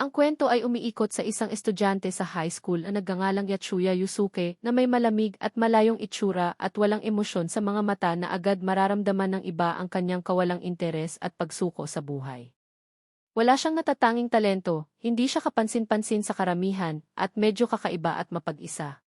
Ang kwento ay umiikot sa isang estudyante sa high school na nagngangalang Yatsuya Yusuke na may malamig at malayong itsura at walang emosyon sa mga mata na agad mararamdaman ng iba ang kanyang kawalang interes at pagsuko sa buhay. Wala siyang natatanging talento, hindi siya kapansin-pansin sa karamihan, at medyo kakaiba at mapag-isa.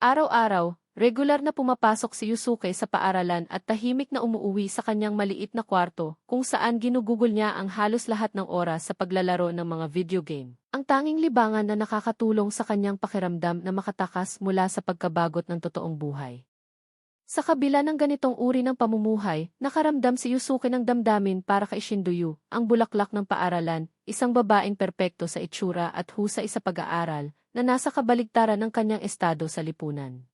Araw-araw, regular na pumapasok si Yusuke sa paaralan at tahimik na umuuwi sa kanyang maliit na kwarto kung saan ginugugol niya ang halos lahat ng oras sa paglalaro ng mga video game. Ang tanging libangan na nakakatulong sa kanyang pakiramdam na makatakas mula sa pagkabagot ng totoong buhay. Sa kabila ng ganitong uri ng pamumuhay, nakaramdam si Yusuke ng damdamin para kay Shindoyu, ang bulaklak ng paaralan, isang babaeng perpekto sa itsura at husay sa pag-aaral, na nasa kabaligtaran ng kanyang estado sa lipunan.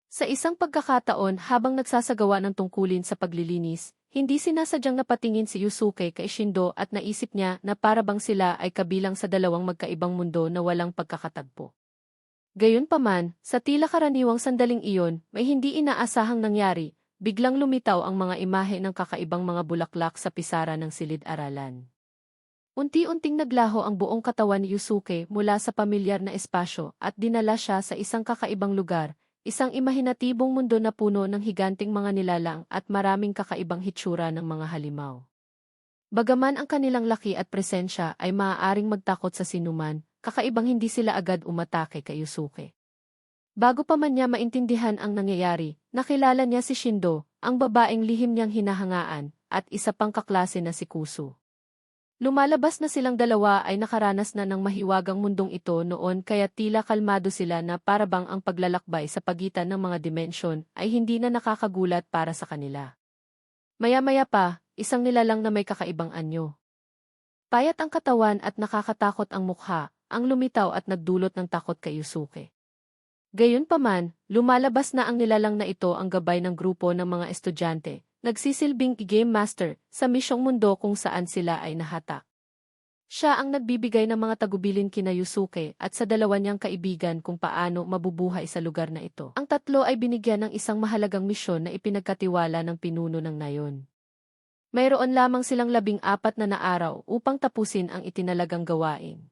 Sa isang pagkakataon habang nagsasagawa ng tungkulin sa paglilinis, hindi sinasadyang napatingin si Yusuke kay Shindo at naisip niya na para bang sila ay kabilang sa dalawang magkaibang mundo na walang pagkakatagpo. Gayunpaman, sa tila karaniwang sandaling iyon, may hindi inaasahang nangyari, biglang lumitaw ang mga imahe ng kakaibang mga bulaklak sa pisara ng silid-aralan. Unti-unting naglaho ang buong katawan ni Yusuke mula sa pamilyar na espasyo at dinala siya sa isang kakaibang lugar, isang imahinatibong mundo na puno ng higanting mga nilalang at maraming kakaibang hitsura ng mga halimaw. Bagaman ang kanilang laki at presensya ay maaaring magtakot sa sinuman, kakaibang hindi sila agad umatake kay Yusuke. Bago pa man niya maintindihan ang nangyayari, nakilala niya si Shindo, ang babaeng lihim niyang hinahangaan, at isa pang kaklase na si Kusu. Lumalabas na silang dalawa ay nakaranas na ng mahiwagang mundong ito noon kaya tila kalmado sila na parabang ang paglalakbay sa pagitan ng mga dimensyon ay hindi na nakakagulat para sa kanila. Maya-maya pa, isang nilalang na may kakaibang anyo. Payat ang katawan at nakakatakot ang mukha, ang lumitaw at nagdulot ng takot kay Yusuke. Gayunpaman, lumalabas na ang nilalang na ito ang gabay ng grupo ng mga estudyante, nagsisilbing game master sa misyong mundo kung saan sila ay nahatak. Siya ang nagbibigay ng mga tagubilin kina Yusuke at sa dalawa niyang kaibigan kung paano mabubuhay sa lugar na ito. Ang tatlo ay binigyan ng isang mahalagang misyon na ipinagkatiwala ng pinuno ng nayon. Mayroon lamang silang 14 na araw upang tapusin ang itinalagang gawain.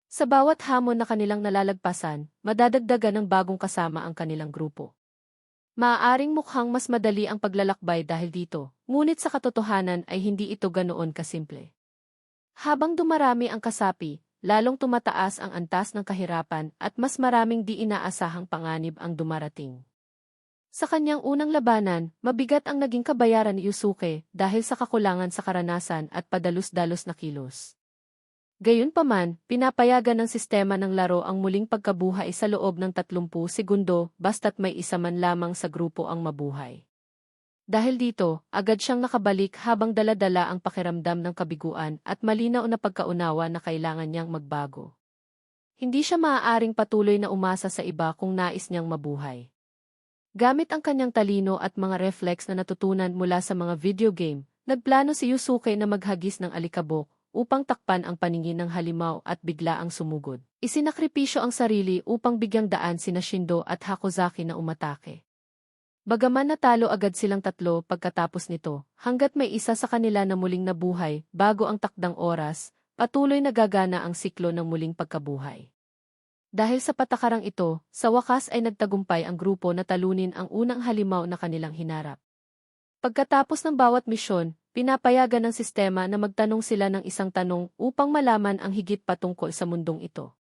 Sa bawat hamon na kanilang nalalagpasan, madadagdagan ng bagong kasama ang kanilang grupo. Maaaring mukhang mas madali ang paglalakbay dahil dito, ngunit sa katotohanan ay hindi ito ganoon kasimple. Habang dumarami ang kasapi, lalong tumataas ang antas ng kahirapan at mas maraming di inaasahang panganib ang dumarating. Sa kanyang unang labanan, mabigat ang naging kabayaran ni Yusuke dahil sa kakulangan sa karanasan at padalos-dalos na kilos. Gayunpaman, pinapayagan ng sistema ng laro ang muling pagkabuhay sa loob ng 30 segundo basta't may isa man lamang sa grupo ang mabuhay. Dahil dito, agad siyang nakabalik habang dala-dala ang pakiramdam ng kabiguan at malinaw na pagkaunawa na kailangan niyang magbago. Hindi siya maaaring patuloy na umasa sa iba kung nais niyang mabuhay. Gamit ang kanyang talino at mga reflex na natutunan mula sa mga video game, nagplano si Yusuke na maghagis ng alikabok upang takpan ang paningin ng halimaw at bigla ang sumugod. Isinakripisyo ang sarili upang bigyang daan sina Shindo at Hakozaki na umatake. Bagaman natalo agad silang tatlo pagkatapos nito, hanggat may isa sa kanila na muling nabuhay bago ang takdang oras, patuloy nagagana ang siklo ng muling pagkabuhay. Dahil sa patakarang ito, sa wakas ay nagtagumpay ang grupo na talunin ang unang halimaw na kanilang hinarap. Pagkatapos ng bawat misyon, pinapayagan ng sistema na magtanong sila ng isang tanong upang malaman ang higit patungkol sa mundong ito.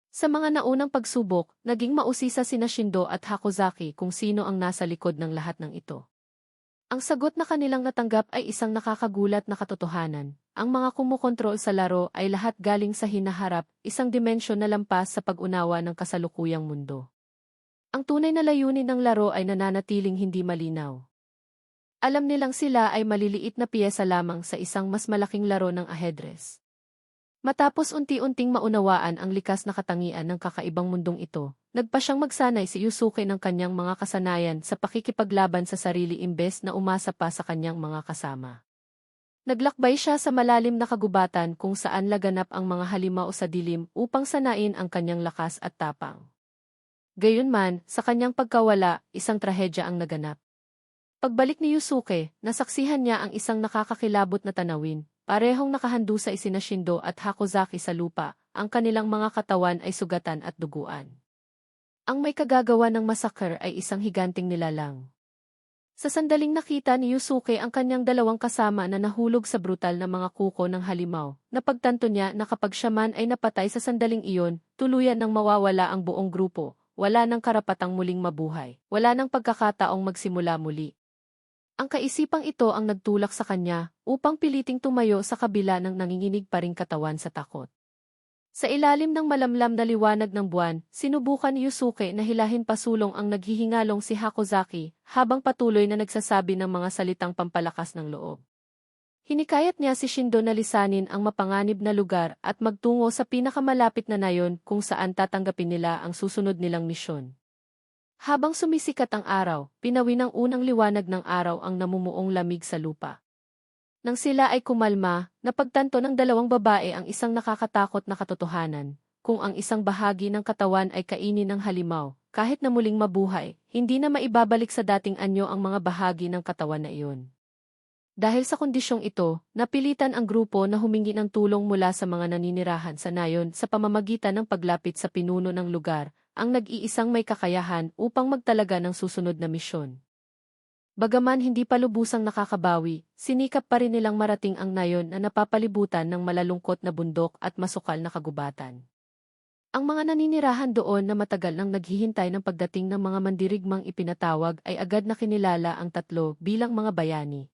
Sa mga naunang pagsubok, naging mausisa sina Shindo at Hakozaki kung sino ang nasa likod ng lahat ng ito. Ang sagot na kanilang natanggap ay isang nakakagulat na katotohanan. Ang mga kumukontrol sa laro ay lahat galing sa hinaharap, isang dimensyon na lampas sa pag-unawa ng kasalukuyang mundo. Ang tunay na layunin ng laro ay nananatiling hindi malinaw. Alam nilang sila ay maliliit na piyesa lamang sa isang mas malaking laro ng ajedrez. Matapos unti-unting maunawaan ang likas na katangian ng kakaibang mundong ito, nagpa siyang magsanay si Yusuke ng kanyang mga kasanayan sa pakikipaglaban sa sarili imbes na umasa pa sa kanyang mga kasama. Naglakbay siya sa malalim na kagubatan kung saan laganap ang mga halimaw sa dilim upang sanain ang kanyang lakas at tapang. Gayunman, sa kanyang pagkawala, isang trahedya ang naganap. Pagbalik ni Yusuke, nasaksihan niya ang isang nakakakilabot na tanawin, parehong nakahandusay sina Shindo at Hakozaki sa lupa, ang kanilang mga katawan ay sugatan at duguan. Ang may kagagawa ng massacre ay isang higanting nilalang. Sa sandaling nakita ni Yusuke ang kanyang dalawang kasama na nahulog sa brutal na mga kuko ng halimaw, napagtanto niya na kapag siya man ay napatay sa sandaling iyon, tuluyan nang mawawala ang buong grupo, wala nang karapatang muling mabuhay, wala nang pagkakataong magsimula muli. Ang kaisipang ito ang nagtulak sa kanya upang piliting tumayo sa kabila ng nanginginig pa ring katawan sa takot. Sa ilalim ng malamlam na liwanag ng buwan, sinubukan ni Yusuke na hilahin pasulong ang naghihingalong si Hakozaki habang patuloy na nagsasabi ng mga salitang pampalakas ng loob. Hinikayat niya si Shindo na lisanin ang mapanganib na lugar at magtungo sa pinakamalapit na nayon kung saan tatanggapin nila ang susunod nilang misyon. Habang sumisikat ang araw, pinawi ng unang liwanag ng araw ang namumuong lamig sa lupa. Nang sila ay kumalma, napagtanto ng dalawang babae ang isang nakakatakot na katotohanan, kung ang isang bahagi ng katawan ay kainin ng halimaw, kahit na muling mabuhay, hindi na maibabalik sa dating anyo ang mga bahagi ng katawan na iyon. Dahil sa kondisyong ito, napilitan ang grupo na humingi ng tulong mula sa mga naninirahan sa nayon sa pamamagitan ng paglapit sa pinuno ng lugar, ang nag-iisang may kakayahan upang magtalaga ng susunod na misyon. Bagaman hindi pa lubusang nakakabawi, sinikap pa rin nilang marating ang nayon na napapalibutan ng malalungkot na bundok at masukal na kagubatan. Ang mga naninirahan doon na matagal nang naghihintay ng pagdating ng mga mandirigmang ipinatawag ay agad na kinilala ang tatlo bilang mga bayani.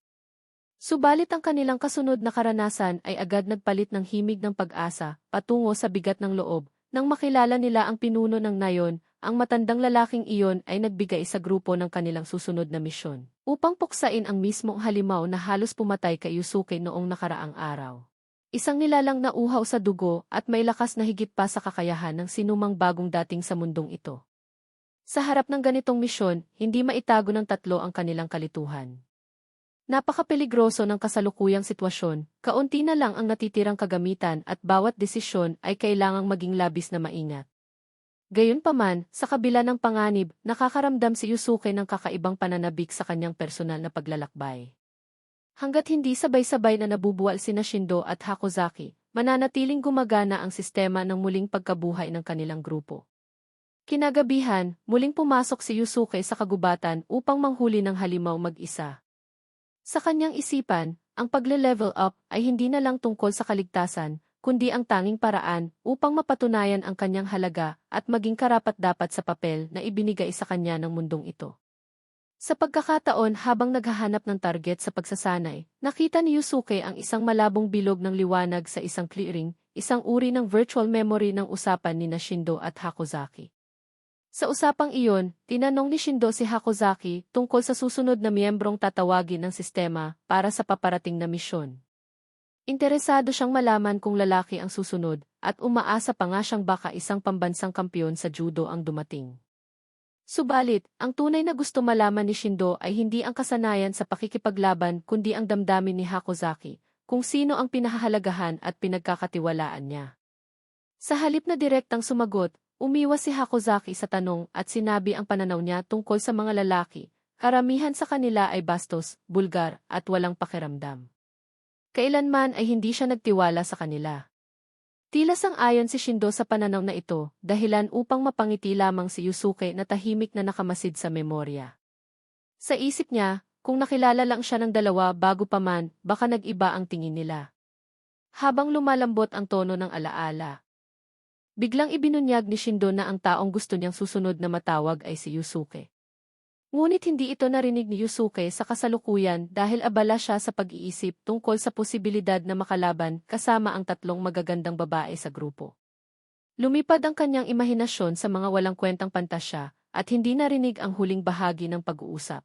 Subalit ang kanilang kasunod na karanasan ay agad nagpalit ng himig ng pag-asa patungo sa bigat ng loob, nang makilala nila ang pinuno ng nayon. Ang matandang lalaking iyon ay nagbigay sa grupo ng kanilang susunod na misyon, upang puksain ang mismong halimaw na halos pumatay kay Yusuke noong nakaraang araw. Isang nilalang na uhaw sa dugo at may lakas na higit pa sa kakayahan ng sinumang bagong dating sa mundong ito. Sa harap ng ganitong misyon, hindi maitago ng tatlo ang kanilang kalituhan. Napakapeligroso ng kasalukuyang sitwasyon, kaunti na lang ang natitirang kagamitan at bawat desisyon ay kailangang maging labis na maingat. Gayunpaman, sa kabila ng panganib, nakakaramdam si Yusuke ng kakaibang pananabik sa kanyang personal na paglalakbay. Hanggat hindi sabay-sabay na nabubuwal sina Shindo at Hakozaki, mananatiling gumagana ang sistema ng muling pagkabuhay ng kanilang grupo. Kinagabihan, muling pumasok si Yusuke sa kagubatan upang manghuli ng halimaw mag-isa. Sa kanyang isipan, ang pagle-level up ay hindi na lang tungkol sa kaligtasan, kundi ang tanging paraan upang mapatunayan ang kanyang halaga at maging karapat-dapat sa papel na ibinigay sa kanya ng mundong ito. Sa pagkakataon habang naghahanap ng target sa pagsasanay, nakita ni Yusuke ang isang malabong bilog ng liwanag sa isang clearing, isang uri ng virtual memory ng usapan ni Shindo at Hakozaki. Sa usapang iyon, tinanong ni Shindo si Hakozaki tungkol sa susunod na miyembrong tatawagin ng sistema para sa paparating na misyon. Interesado siyang malaman kung lalaki ang susunod, at umaasa pa nga siyang baka isang pambansang kampiyon sa judo ang dumating. Subalit, ang tunay na gusto malaman ni Shindo ay hindi ang kasanayan sa pakikipaglaban kundi ang damdamin ni Hakozaki, kung sino ang pinahahalagahan at pinagkakatiwalaan niya. Sa halip na direktang sumagot, umiwas si Hakozaki sa tanong at sinabi ang pananaw niya tungkol sa mga lalaki, karamihan sa kanila ay bastos, bulgar, at walang pakiramdam. Kailanman ay hindi siya nagtiwala sa kanila. Tila sang-ayon si Shindo sa pananaw na ito, dahilan upang mapangiti lamang si Yusuke na tahimik na nakamasid sa memorya. Sa isip niya, kung nakilala lang siya ng dalawa bago pa man, baka nag-iba ang tingin nila. Habang lumalambot ang tono ng alaala, biglang ibinunyag ni Shindo na ang taong gusto niyang susunod na matawag ay si Yusuke. Ngunit hindi ito narinig ni Yusuke sa kasalukuyan dahil abala siya sa pag-iisip tungkol sa posibilidad na makalaban kasama ang tatlong magagandang babae sa grupo. Lumipad ang kanyang imahinasyon sa mga walang kwentang pantasya at hindi narinig ang huling bahagi ng pag-uusap.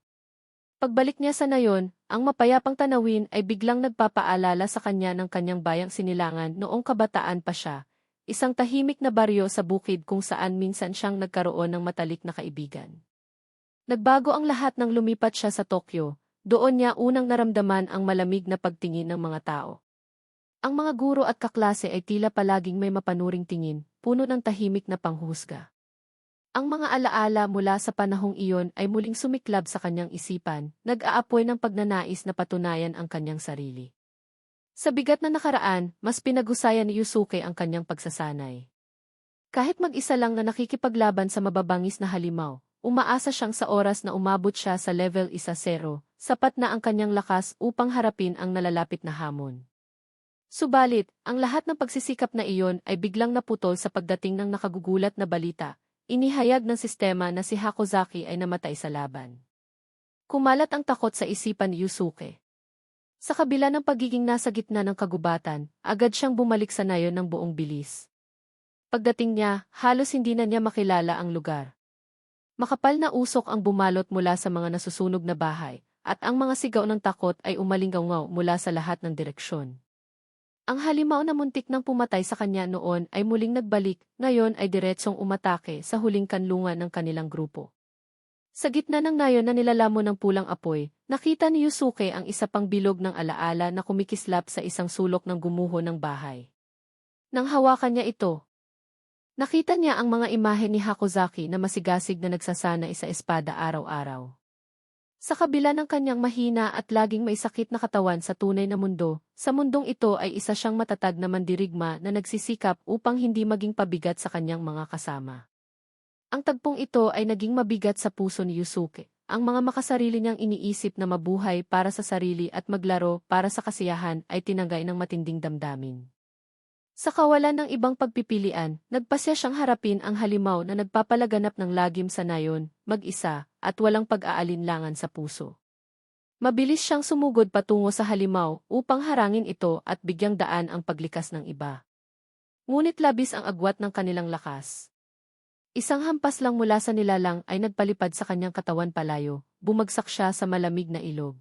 Pagbalik niya sa nayon, ang mapayapang tanawin ay biglang nagpapaalala sa kanya ng kanyang bayang sinilangan noong kabataan pa siya, isang tahimik na baryo sa bukid kung saan minsan siyang nagkaroon ng matalik na kaibigan. Nagbago ang lahat nang lumipat siya sa Tokyo, doon niya unang naramdaman ang malamig na pagtingin ng mga tao. Ang mga guro at kaklase ay tila palaging may mapanuring tingin, puno ng tahimik na panghusga. Ang mga alaala mula sa panahong iyon ay muling sumiklab sa kanyang isipan, nag-aapoy ng pagnanais na patunayan ang kanyang sarili. Sa bigat na nakaraan, mas pinag-usayan ni Yusuke ang kanyang pagsasanay. Kahit mag-isa lang na nakikipaglaban sa mababangis na halimaw, umaasa siyang sa oras na umabot siya sa level 1-0, sapat na ang kanyang lakas upang harapin ang nalalapit na hamon. Subalit, ang lahat ng pagsisikap na iyon ay biglang naputol sa pagdating ng nakagugulat na balita. Inihayag ng sistema na si Hakozaki ay namatay sa laban. Kumalat ang takot sa isipan ni Yusuke. Sa kabila ng pagiging nasa gitna ng kagubatan, agad siyang bumalik sa nayon ng buong bilis. Pagdating niya, halos hindi na niya makilala ang lugar. Makapal na usok ang bumalot mula sa mga nasusunog na bahay, at ang mga sigaw ng takot ay umalingaw mula sa lahat ng direksyon. Ang halimaw na muntik nang pumatay sa kanya noon ay muling nagbalik, ngayon ay diretsong umatake sa huling kanlungan ng kanilang grupo. Sa gitna ng nayon na nilalamon ng pulang apoy, nakita ni Yusuke ang isa pang bilog ng alaala na kumikislap sa isang sulok ng gumuho ng bahay. Nang hawakan niya ito, nakita niya ang mga imahe ni Hakozaki na masigasig na nagsasanay sa espada araw-araw. Sa kabila ng kanyang mahina at laging may sakit na katawan sa tunay na mundo, sa mundong ito ay isa siyang matatag na mandirigma na nagsisikap upang hindi maging pabigat sa kanyang mga kasama. Ang tagpong ito ay naging mabigat sa puso ni Yusuke. Ang mga makasarili niyang iniisip na mabuhay para sa sarili at maglaro para sa kasiyahan ay tinagay ng matinding damdamin. Sa kawalan ng ibang pagpipilian, nagpasya siyang harapin ang halimaw na nagpapalaganap ng lagim sa nayon, mag-isa, at walang pag-aalinlangan sa puso. Mabilis siyang sumugod patungo sa halimaw upang harangin ito at bigyang daan ang paglikas ng iba. Ngunit labis ang agwat ng kanilang lakas. Isang hampas lang mula sa nilalang ay nagpalipad sa kanyang katawan palayo, bumagsak siya sa malamig na ilog.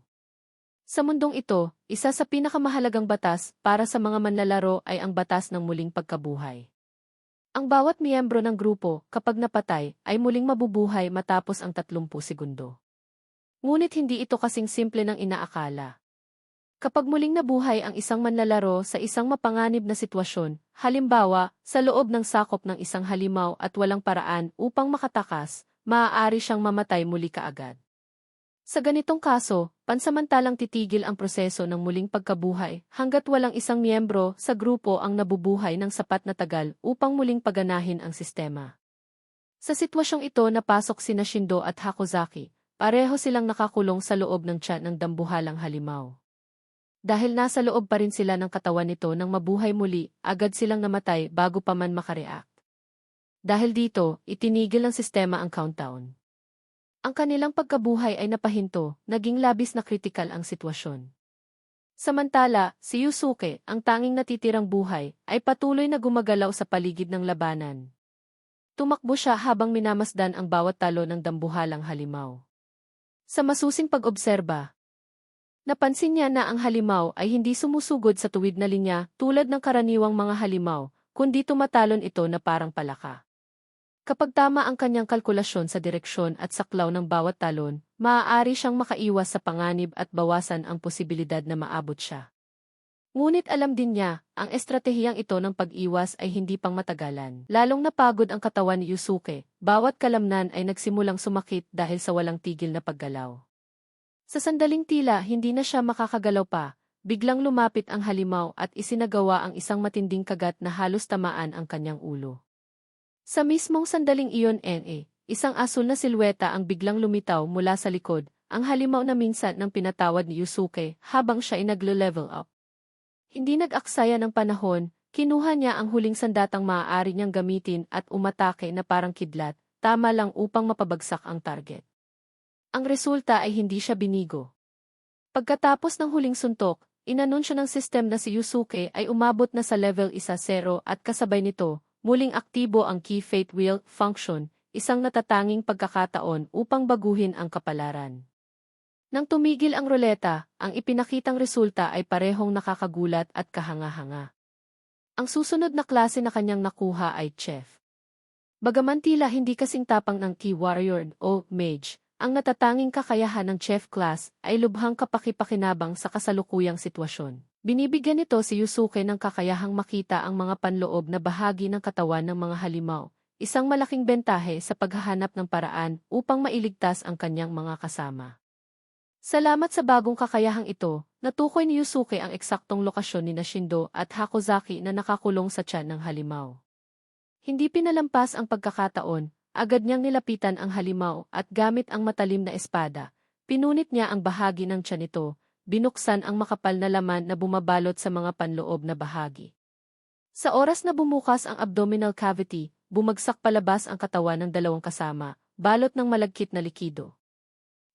Sa mundong ito, isa sa pinakamahalagang batas para sa mga manlalaro ay ang batas ng muling pagkabuhay. Ang bawat miyembro ng grupo, kapag napatay, ay muling mabubuhay matapos ang 30 segundo. Ngunit hindi ito kasing simple ng inaakala. Kapag muling nabuhay ang isang manlalaro sa isang mapanganib na sitwasyon, halimbawa, sa loob ng sakop ng isang halimaw at walang paraan upang makatakas, maaari siyang mamatay muli kaagad. Sa ganitong kaso, pansamantalang titigil ang proseso ng muling pagkabuhay hanggat walang isang miyembro sa grupo ang nabubuhay ng sapat na tagal upang muling paganahin ang sistema. Sa sitwasyong ito napasok sina Shindo at Hakozaki, pareho silang nakakulong sa loob ng tiyan ng dambuhalang halimaw. Dahil nasa loob pa rin sila ng katawan nito nang mabuhay muli, agad silang namatay bago pa man makareact. Dahil dito, itinigil ng sistema ang countdown. Ang kanilang pagkabuhay ay napahinto, naging labis na kritikal ang sitwasyon. Samantala, si Yusuke, ang tanging natitirang buhay, ay patuloy na gumagalaw sa paligid ng labanan. Tumakbo siya habang minamasdan ang bawat talo ng dambuhalang halimaw. Sa masusing pag-obserba, napansin niya na ang halimaw ay hindi sumusugod sa tuwid na linya tulad ng karaniwang mga halimaw, kundi tumatalon ito na parang palaka. Kapag tama ang kanyang kalkulasyon sa direksyon at saklaw ng bawat talon, maaari siyang makaiwas sa panganib at bawasan ang posibilidad na maabot siya. Ngunit alam din niya, ang estratehiyang ito ng pag-iwas ay hindi pang matagalan. Lalong napagod ang katawan ni Yusuke, bawat kalamnan ay nagsimulang sumakit dahil sa walang tigil na paggalaw. Sa sandaling tila hindi na siya makakagalaw pa, biglang lumapit ang halimaw at isinagawa ang isang matinding kagat na halos tamaan ang kanyang ulo. Sa mismong sandaling iyon isang asul na silweta ang biglang lumitaw mula sa likod, ang halimaw na minsan ng pinatawad ni Yusuke habang siya ay nagle-level up. Hindi nag-aksaya ng panahon, kinuha niya ang huling sandatang maaari niyang gamitin at umatake na parang kidlat, tama lang upang mapabagsak ang target. Ang resulta ay hindi siya binigo. Pagkatapos ng huling suntok, inanunsyo ng system na si Yusuke ay umabot na sa level 1-0 at kasabay nito, muling aktibo ang Key Fate Wheel function, isang natatanging pagkakataon upang baguhin ang kapalaran. Nang tumigil ang ruleta, ang ipinakitang resulta ay parehong nakakagulat at kahanga-hanga. Ang susunod na klase na kanyang nakuha ay Chef. Bagaman tila hindi kasing tapang ng Key Warrior o Mage, ang natatanging kakayahan ng Chef class ay lubhang kapakipakinabang sa kasalukuyang sitwasyon. Binibigyan nito si Yusuke ng kakayahang makita ang mga panloob na bahagi ng katawan ng mga halimaw, isang malaking bentahe sa paghahanap ng paraan upang mailigtas ang kanyang mga kasama. Salamat sa bagong kakayahang ito, natukoy ni Yusuke ang eksaktong lokasyon ni Shindo at Hakozaki na nakakulong sa tiyan ng halimaw. Hindi pinalampas ang pagkakataon, agad niyang nilapitan ang halimaw at gamit ang matalim na espada, pinunit niya ang bahagi ng tiyan nito, binuksan ang makapal na laman na bumabalot sa mga panloob na bahagi. Sa oras na bumukas ang abdominal cavity, bumagsak palabas ang katawan ng dalawang kasama, balot ng malagkit na likido.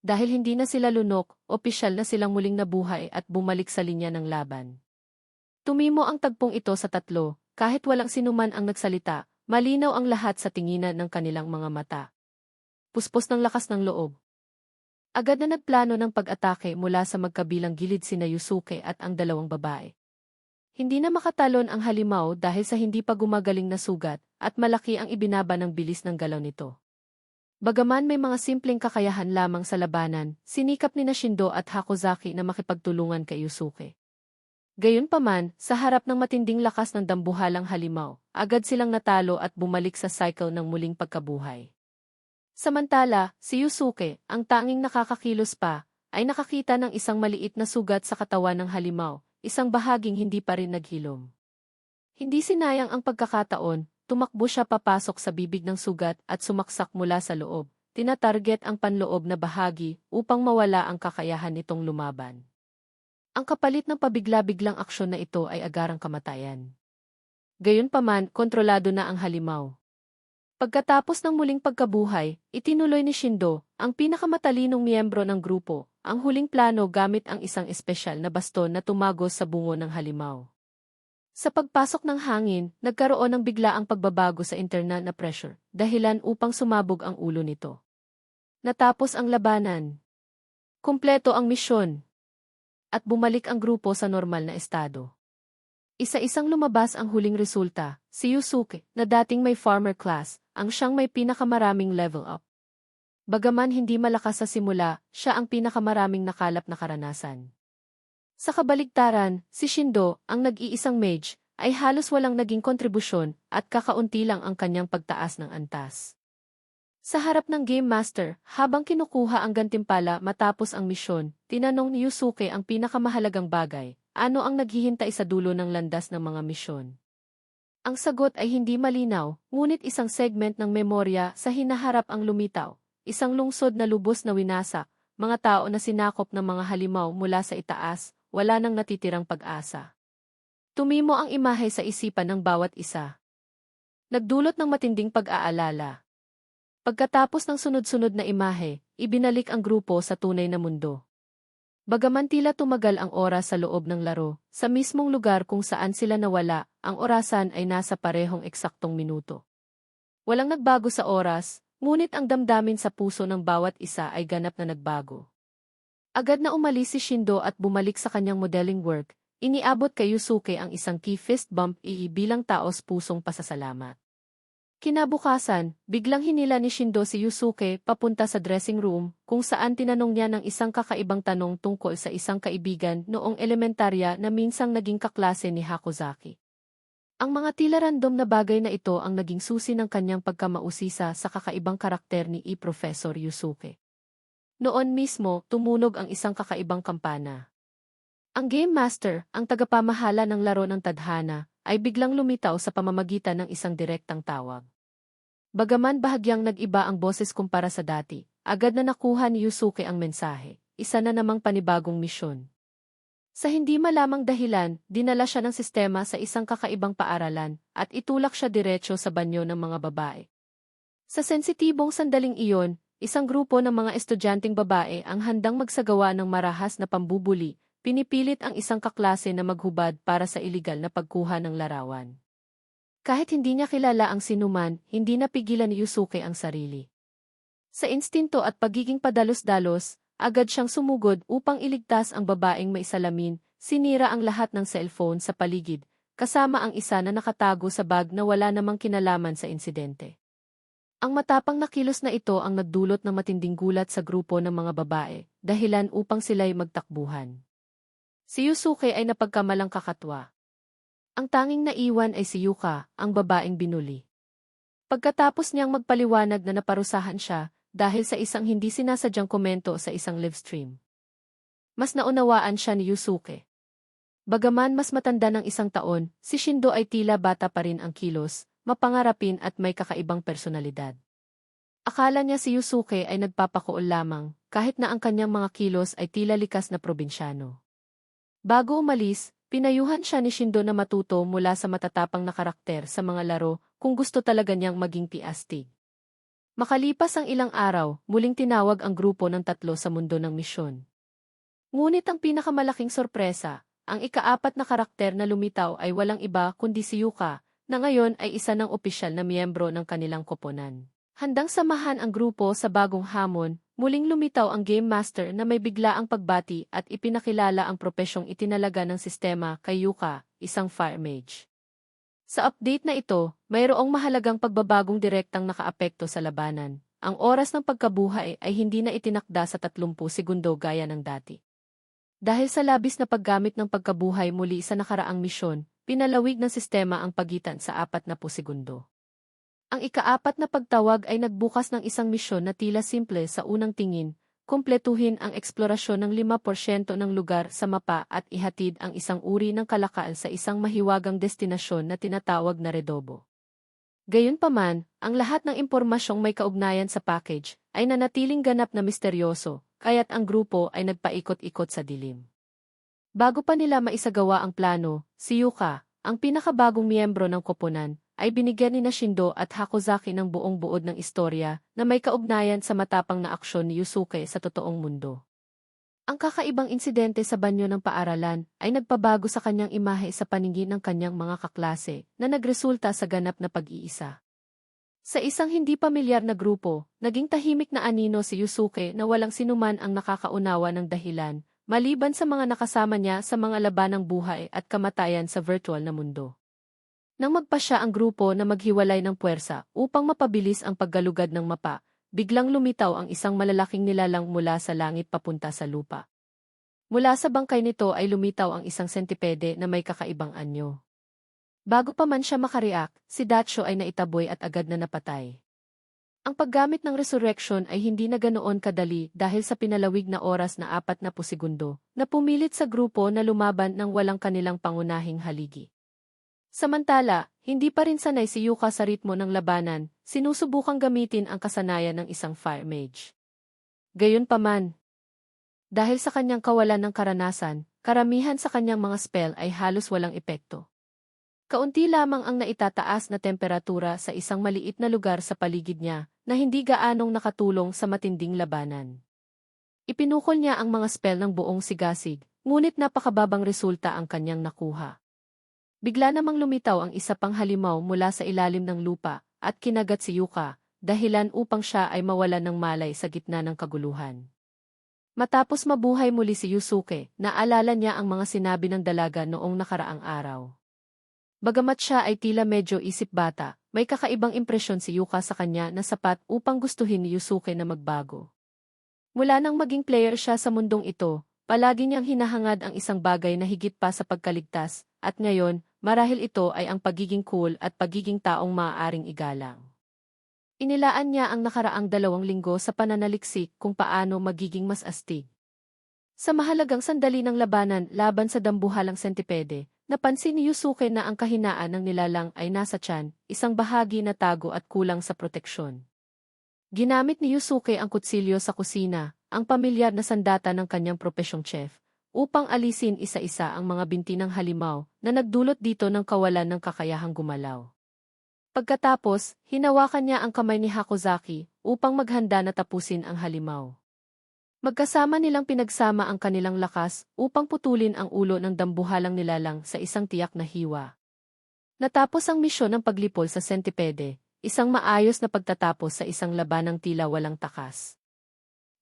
Dahil hindi na sila lunok, opisyal na silang muling nabuhay at bumalik sa linya ng laban. Tumimo ang tagpong ito sa tatlo, kahit walang sinuman ang nagsalita, malinaw ang lahat sa tinginan ng kanilang mga mata. Puspos ng lakas ng loob. Agad na nagplano ng pag-atake mula sa magkabilang gilid sina Yusuke at ang dalawang babae. Hindi na makatalon ang halimaw dahil sa hindi pa gumagaling na sugat at malaki ang ibinaba ng bilis ng galaw nito. Bagaman may mga simpleng kakayahan lamang sa labanan, sinikap ni Shindo at Hakozaki na makipagtulungan kay Yusuke. Gayunpaman, sa harap ng matinding lakas ng dambuhalang halimaw, agad silang natalo at bumalik sa cycle ng muling pagkabuhay. Samantala, si Yusuke, ang tanging nakakakilos pa, ay nakakita ng isang maliit na sugat sa katawan ng halimaw, isang bahaging hindi pa rin naghilom. Hindi sinayang ang pagkakataon, tumakbo siya papasok sa bibig ng sugat at sumaksak mula sa loob, tinatarget ang panloob na bahagi upang mawala ang kakayahan nitong lumaban. Ang kapalit ng pabigla-biglang aksyon na ito ay agarang kamatayan. Gayunpaman, kontrolado na ang halimaw. Pagkatapos ng muling pagkabuhay, itinuloy ni Shindo, ang pinakamatalinong miyembro ng grupo, ang huling plano gamit ang isang espesyal na baston na tumagos sa bungo ng halimaw. Sa pagpasok ng hangin, nagkaroon ng biglaang pagbabago sa internal na pressure, dahilan upang sumabog ang ulo nito. Natapos ang labanan. Kumpleto ang misyon. At bumalik ang grupo sa normal na estado. Isa-isang lumabas ang huling resulta, si Yusuke, na dating may farmer class, ang siyang may pinakamaraming level up. Bagaman hindi malakas sa simula, siya ang pinakamaraming nakalap na karanasan. Sa kabaligtaran, si Shindo, ang nag-iisang mage, ay halos walang naging kontribusyon at kakaunti lang ang kanyang pagtaas ng antas. Sa harap ng Game Master, habang kinukuha ang gantimpala matapos ang misyon, tinanong ni Yusuke ang pinakamahalagang bagay, ano ang naghihintay sa dulo ng landas ng mga misyon. Ang sagot ay hindi malinaw, ngunit isang segment ng memorya sa hinaharap ang lumitaw, isang lungsod na lubos na winasak, mga tao na sinakop ng mga halimaw mula sa itaas, wala nang natitirang pag-asa. Tumimo ang imahe sa isipan ng bawat isa. Nagdulot ng matinding pag-aalala. Pagkatapos ng sunod-sunod na imahe, ibinalik ang grupo sa tunay na mundo. Bagaman tila tumagal ang oras sa loob ng laro, sa mismong lugar kung saan sila nawala, ang orasan ay nasa parehong eksaktong minuto. Walang nagbago sa oras, ngunit ang damdamin sa puso ng bawat isa ay ganap na nagbago. Agad na umalis si Shindo at bumalik sa kanyang modeling work, iniabot kay Yusuke ang isang key fist bump bilang taos pusong pasasalamat. Kinabukasan, biglang hinila ni Shindo si Yusuke papunta sa dressing room, kung saan tinanong niya ng isang kakaibang tanong tungkol sa isang kaibigan noong elementarya na minsang naging kaklase ni Hakozaki. Ang mga tila random na bagay na ito ang naging susi ng kanyang pagkamausisa sa kakaibang karakter ni Professor Yusuke. Noon mismo, tumunog ang isang kakaibang kampana. Ang Game Master, ang tagapamahala ng laro ng tadhana, ay biglang lumitaw sa pamamagitan ng isang direktang tawag. Bagaman bahagyang nag-iba ang boses kumpara sa dati, agad na nakuha ni Yusuke ang mensahe, isa na namang panibagong misyon. Sa hindi malamang dahilan, dinala siya ng sistema sa isang kakaibang paaralan, at itulak siya diretso sa banyo ng mga babae. Sa sensitibong sandaling iyon, isang grupo ng mga estudyanteng babae ang handang magsagawa ng marahas na pambubuli, pinipilit ang isang kaklase na maghubad para sa iligal na pagkuha ng larawan. Kahit hindi niya kilala ang sinuman, hindi napigilan ni Yusuke ang sarili. Sa instinto at pagiging padalos-dalos, agad siyang sumugod upang iligtas ang babaeng may salamin, sinira ang lahat ng cellphone sa paligid, kasama ang isa na nakatago sa bag na wala namang kinalaman sa insidente. Ang matapang na kilos na ito ang nagdulot ng matinding gulat sa grupo ng mga babae, dahilan upang sila'y magtakbuhan. Si Yusuke ay napagkamalang kakatwa. Ang tanging naiwan ay si Yuka, ang babaeng binuli. Pagkatapos niyang magpaliwanag na naparusahan siya dahil sa isang hindi sinasadyang komento sa isang livestream. Mas naunawaan siya ni Yusuke. Bagaman mas matanda ng 1 taon, si Shindo ay tila bata pa rin ang kilos, mapangarapin at may kakaibang personalidad. Akala niya si Yusuke ay nagpapakuol lamang, kahit na ang kanyang mga kilos ay tila likas na probinsyano. Bago umalis, pinayuhan siya ni Shindo na matuto mula sa matatapang na karakter sa mga laro kung gusto talaga niyang maging piastig. Makalipas ang ilang araw, muling tinawag ang grupo ng 3 sa mundo ng misyon. Ngunit ang pinakamalaking sorpresa, ang ika-4 na karakter na lumitaw ay walang iba kundi si Yuka, na ngayon ay isa ng opisyal na miyembro ng kanilang koponan. Handang samahan ang grupo sa bagong hamon, muling lumitaw ang Game Master na may biglaang pagbati at ipinakilala ang propesyong itinalaga ng sistema kay Yuka, isang fire mage. Sa update na ito, mayroong mahalagang pagbabagong direktang nakaapekto sa labanan. Ang oras ng pagkabuhay ay hindi na itinakda sa 30 segundo gaya ng dati. Dahil sa labis na paggamit ng pagkabuhay muli sa nakaraang misyon, pinalawig ng sistema ang pagitan sa 40 segundo. Ang ika-4 na pagtawag ay nagbukas ng isang misyon na tila simple sa unang tingin, kumpletuhin ang eksplorasyon ng 5% ng lugar sa mapa at ihatid ang isang uri ng kalakal sa isang mahiwagang destinasyon na tinatawag na Redobo. Gayunpaman, ang lahat ng impormasyong may kaugnayan sa package ay nanatiling ganap na misteryoso, kaya't ang grupo ay nagpaikot-ikot sa dilim. Bago pa nila maisagawa ang plano, si Yuka, ang pinakabagong miyembro ng koponan, ay binigyan ni Shindo at Hakozaki ng buong buod ng istorya na may kaugnayan sa matapang na aksyon ni Yusuke sa totoong mundo. Ang kakaibang insidente sa banyo ng paaralan ay nagpabago sa kanyang imahe sa paningin ng kanyang mga kaklase na nagresulta sa ganap na pag-iisa. Sa isang hindi pamilyar na grupo, naging tahimik na anino si Yusuke na walang sinuman ang nakakaunawa ng dahilan, maliban sa mga nakasama niya sa mga labanang buhay at kamatayan sa virtual na mundo. Nang magpasya ang grupo na maghiwalay ng puwersa upang mapabilis ang paggalugad ng mapa, biglang lumitaw ang isang malalaking nilalang mula sa langit papunta sa lupa. Mula sa bangkay nito ay lumitaw ang isang sentipede na may kakaibang anyo. Bago pa man siya makareact, si Dacho ay naitaboy at agad na napatay. Ang paggamit ng resurrection ay hindi na ganoon kadali dahil sa pinalawig na oras na 40 segundo, na pumilit sa grupo na lumaban ng walang kanilang pangunahing haligi. Samantala, hindi pa rin sanay si Yuka sa ritmo ng labanan, sinusubukang gamitin ang kasanayan ng isang fire mage. Gayunpaman, dahil sa kanyang kawalan ng karanasan, karamihan sa kanyang mga spell ay halos walang epekto. Kaunti lamang ang naitataas na temperatura sa isang maliit na lugar sa paligid niya na hindi gaanong nakatulong sa matinding labanan. Ipinukol niya ang mga spell ng buong sigasig, ngunit napakababang resulta ang kanyang nakuha. Bigla namang lumitaw ang isa pang halimaw mula sa ilalim ng lupa at kinagat si Yuka, dahilan upang siya ay mawalan ng malay sa gitna ng kaguluhan. Matapos mabuhay muli si Yusuke, naalala niya ang mga sinabi ng dalaga noong nakaraang araw. Bagamat siya ay tila medyo isip bata, may kakaibang impresyon si Yuka sa kanya na sapat upang gustuhin ni Yusuke na magbago. Mula nang maging player siya sa mundong ito, palagi niyang hinahangad ang isang bagay na higit pa sa pagkaligtas, at ngayon, marahil ito ay ang pagiging cool at pagiging taong maaaring igalang. Inilaan niya ang nakaraang 2 linggo sa pananaliksik kung paano magiging mas astig. Sa mahalagang sandali ng labanan laban sa dambuhalang sentipede, napansin ni Yusuke na ang kahinaan ng nilalang ay nasa tiyan, isang bahagi na tago at kulang sa proteksyon. Ginamit ni Yusuke ang kutsilyo sa kusina, ang pamilyar na sandata ng kanyang propesyong chef, upang alisin isa-isa ang mga binti ng halimaw na nagdulot dito ng kawalan ng kakayahang gumalaw. Pagkatapos, hinawakan niya ang kamay ni Hakozaki upang maghanda na tapusin ang halimaw. Magkasama nilang pinagsama ang kanilang lakas upang putulin ang ulo ng dambuhalang nilalang sa isang tiyak na hiwa. Natapos ang misyon ng paglipol sa sentipede, isang maayos na pagtatapos sa isang labanang tila walang takas.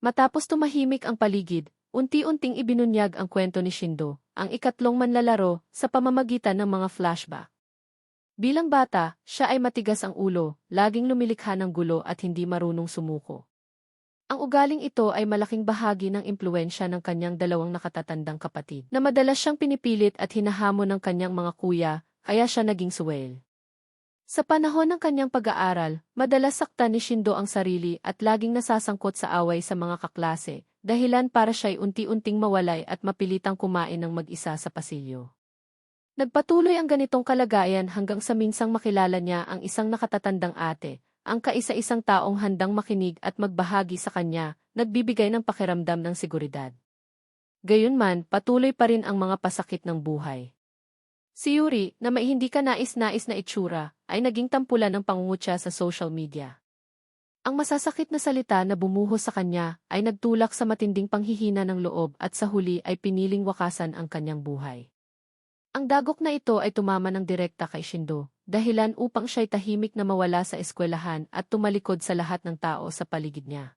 Matapos tumahimik ang paligid, unti-unting ibinunyag ang kwento ni Shindo, ang ikatlong manlalaro, sa pamamagitan ng mga flashback. Bilang bata, siya ay matigas ang ulo, laging lumilikha ng gulo at hindi marunong sumuko. Ang ugaling ito ay malaking bahagi ng impluwensya ng kanyang 2 nakatatandang kapatid, na madalas siyang pinipilit at hinahamon ng kanyang mga kuya, kaya siya naging suwel. Sa panahon ng kanyang pag-aaral, madalas saktan ni Shindo ang sarili at laging nasasangkot sa away sa mga kaklase, dahilan para siya'y unti-unting mawalay at mapilitang kumain ng mag-isa sa pasilyo. Nagpatuloy ang ganitong kalagayan hanggang sa minsang makilala niya ang isang nakatatandang ate, ang kaisa-isang taong handang makinig at magbahagi sa kanya, nagbibigay ng pakiramdam ng seguridad. Gayunman, patuloy pa rin ang mga pasakit ng buhay. Si Yuri, na may hindi ka nais-nais na itsura, ay naging tampulan ng pangungutya sa social media. Ang masasakit na salita na bumuhos sa kanya ay nagtulak sa matinding panghihina ng loob at sa huli ay piniling wakasan ang kanyang buhay. Ang dagok na ito ay tumama ng direkta kay Shindo, dahilan upang siya'y tahimik na mawala sa eskwelahan at tumalikod sa lahat ng tao sa paligid niya.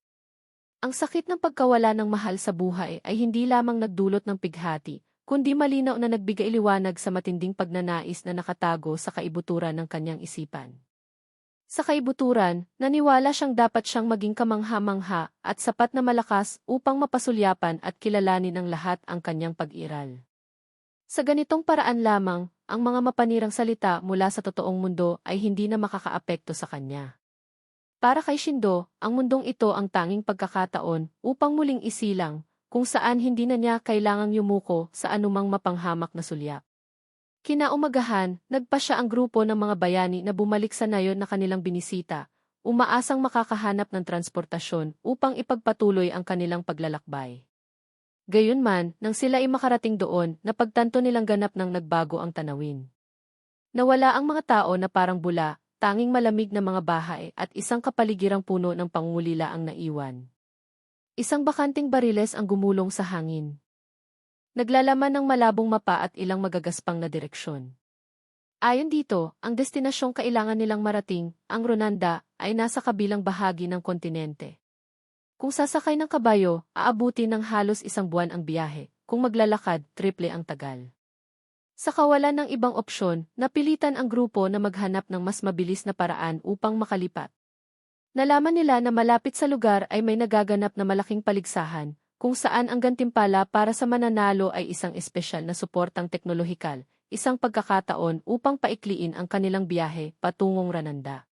Ang sakit ng pagkawala ng mahal sa buhay ay hindi lamang nagdulot ng pighati, kundi malinaw na nagbigay liwanag sa matinding pagnanais na nakatago sa kaibuturan ng kanyang isipan. Sa kaibuturan, naniwala siyang dapat siyang maging kamangha-mangha at sapat na malakas upang mapasulyapan at kilalanin ng lahat ang kanyang pag-iral. Sa ganitong paraan lamang, ang mga mapanirang salita mula sa totoong mundo ay hindi na makakaapekto sa kanya. Para kay Shindo, ang mundong ito ang tanging pagkakataon upang muling isilang, kung saan hindi na niya kailangang yumuko sa anumang mapanghamak na sulyap. Kinaumagahan, nagpa siya ang grupo ng mga bayani na bumalik sa nayon na kanilang binisita, umaasang makakahanap ng transportasyon upang ipagpatuloy ang kanilang paglalakbay. Gayunman, nang sila ay makarating doon, napagtanto nilang ganap ng nagbago ang tanawin. Nawala ang mga tao na parang bula, tanging malamig na mga bahay at isang kapaligirang puno ng pangungulila ang naiwan. Isang bakanting bariles ang gumulong sa hangin. Naglalaman ng malabong mapa at ilang magagaspang na direksyon. Ayon dito, ang destinasyong kailangan nilang marating, ang Ronanda, ay nasa kabilang bahagi ng kontinente. Kung sasakay ng kabayo, aabuti ng halos 1 buwan ang biyahe. Kung maglalakad, triple ang tagal. Sa kawalan ng ibang opsyon, napilitan ang grupo na maghanap ng mas mabilis na paraan upang makalipat. Nalaman nila na malapit sa lugar ay may nagaganap na malaking paligsahan, kung saan ang gantimpala para sa mananalo ay isang espesyal na suportang teknolohikal, isang pagkakataon upang paikliin ang kanilang biyahe patungong Rananda.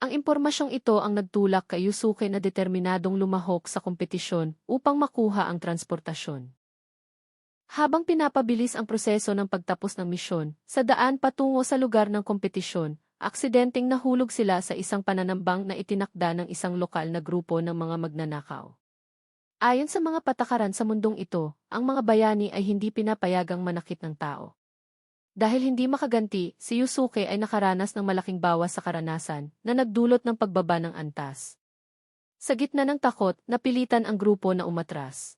Ang impormasyong ito ang nagtulak kay Yusuke na determinadong lumahok sa kompetisyon upang makuha ang transportasyon. Habang pinapabilis ang proseso ng pagtapos ng misyon, sa daan patungo sa lugar ng kompetisyon, aksidenteng nahulog sila sa isang pananambang na itinakda ng isang lokal na grupo ng mga magnanakaw. Ayon sa mga patakaran sa mundong ito, ang mga bayani ay hindi pinapayagang manakit ng tao. Dahil hindi makaganti, si Yusuke ay nakaranas ng malaking bawas sa karanasan na nagdulot ng pagbaba ng antas. Sa gitna ng takot, napilitan ang grupo na umatras.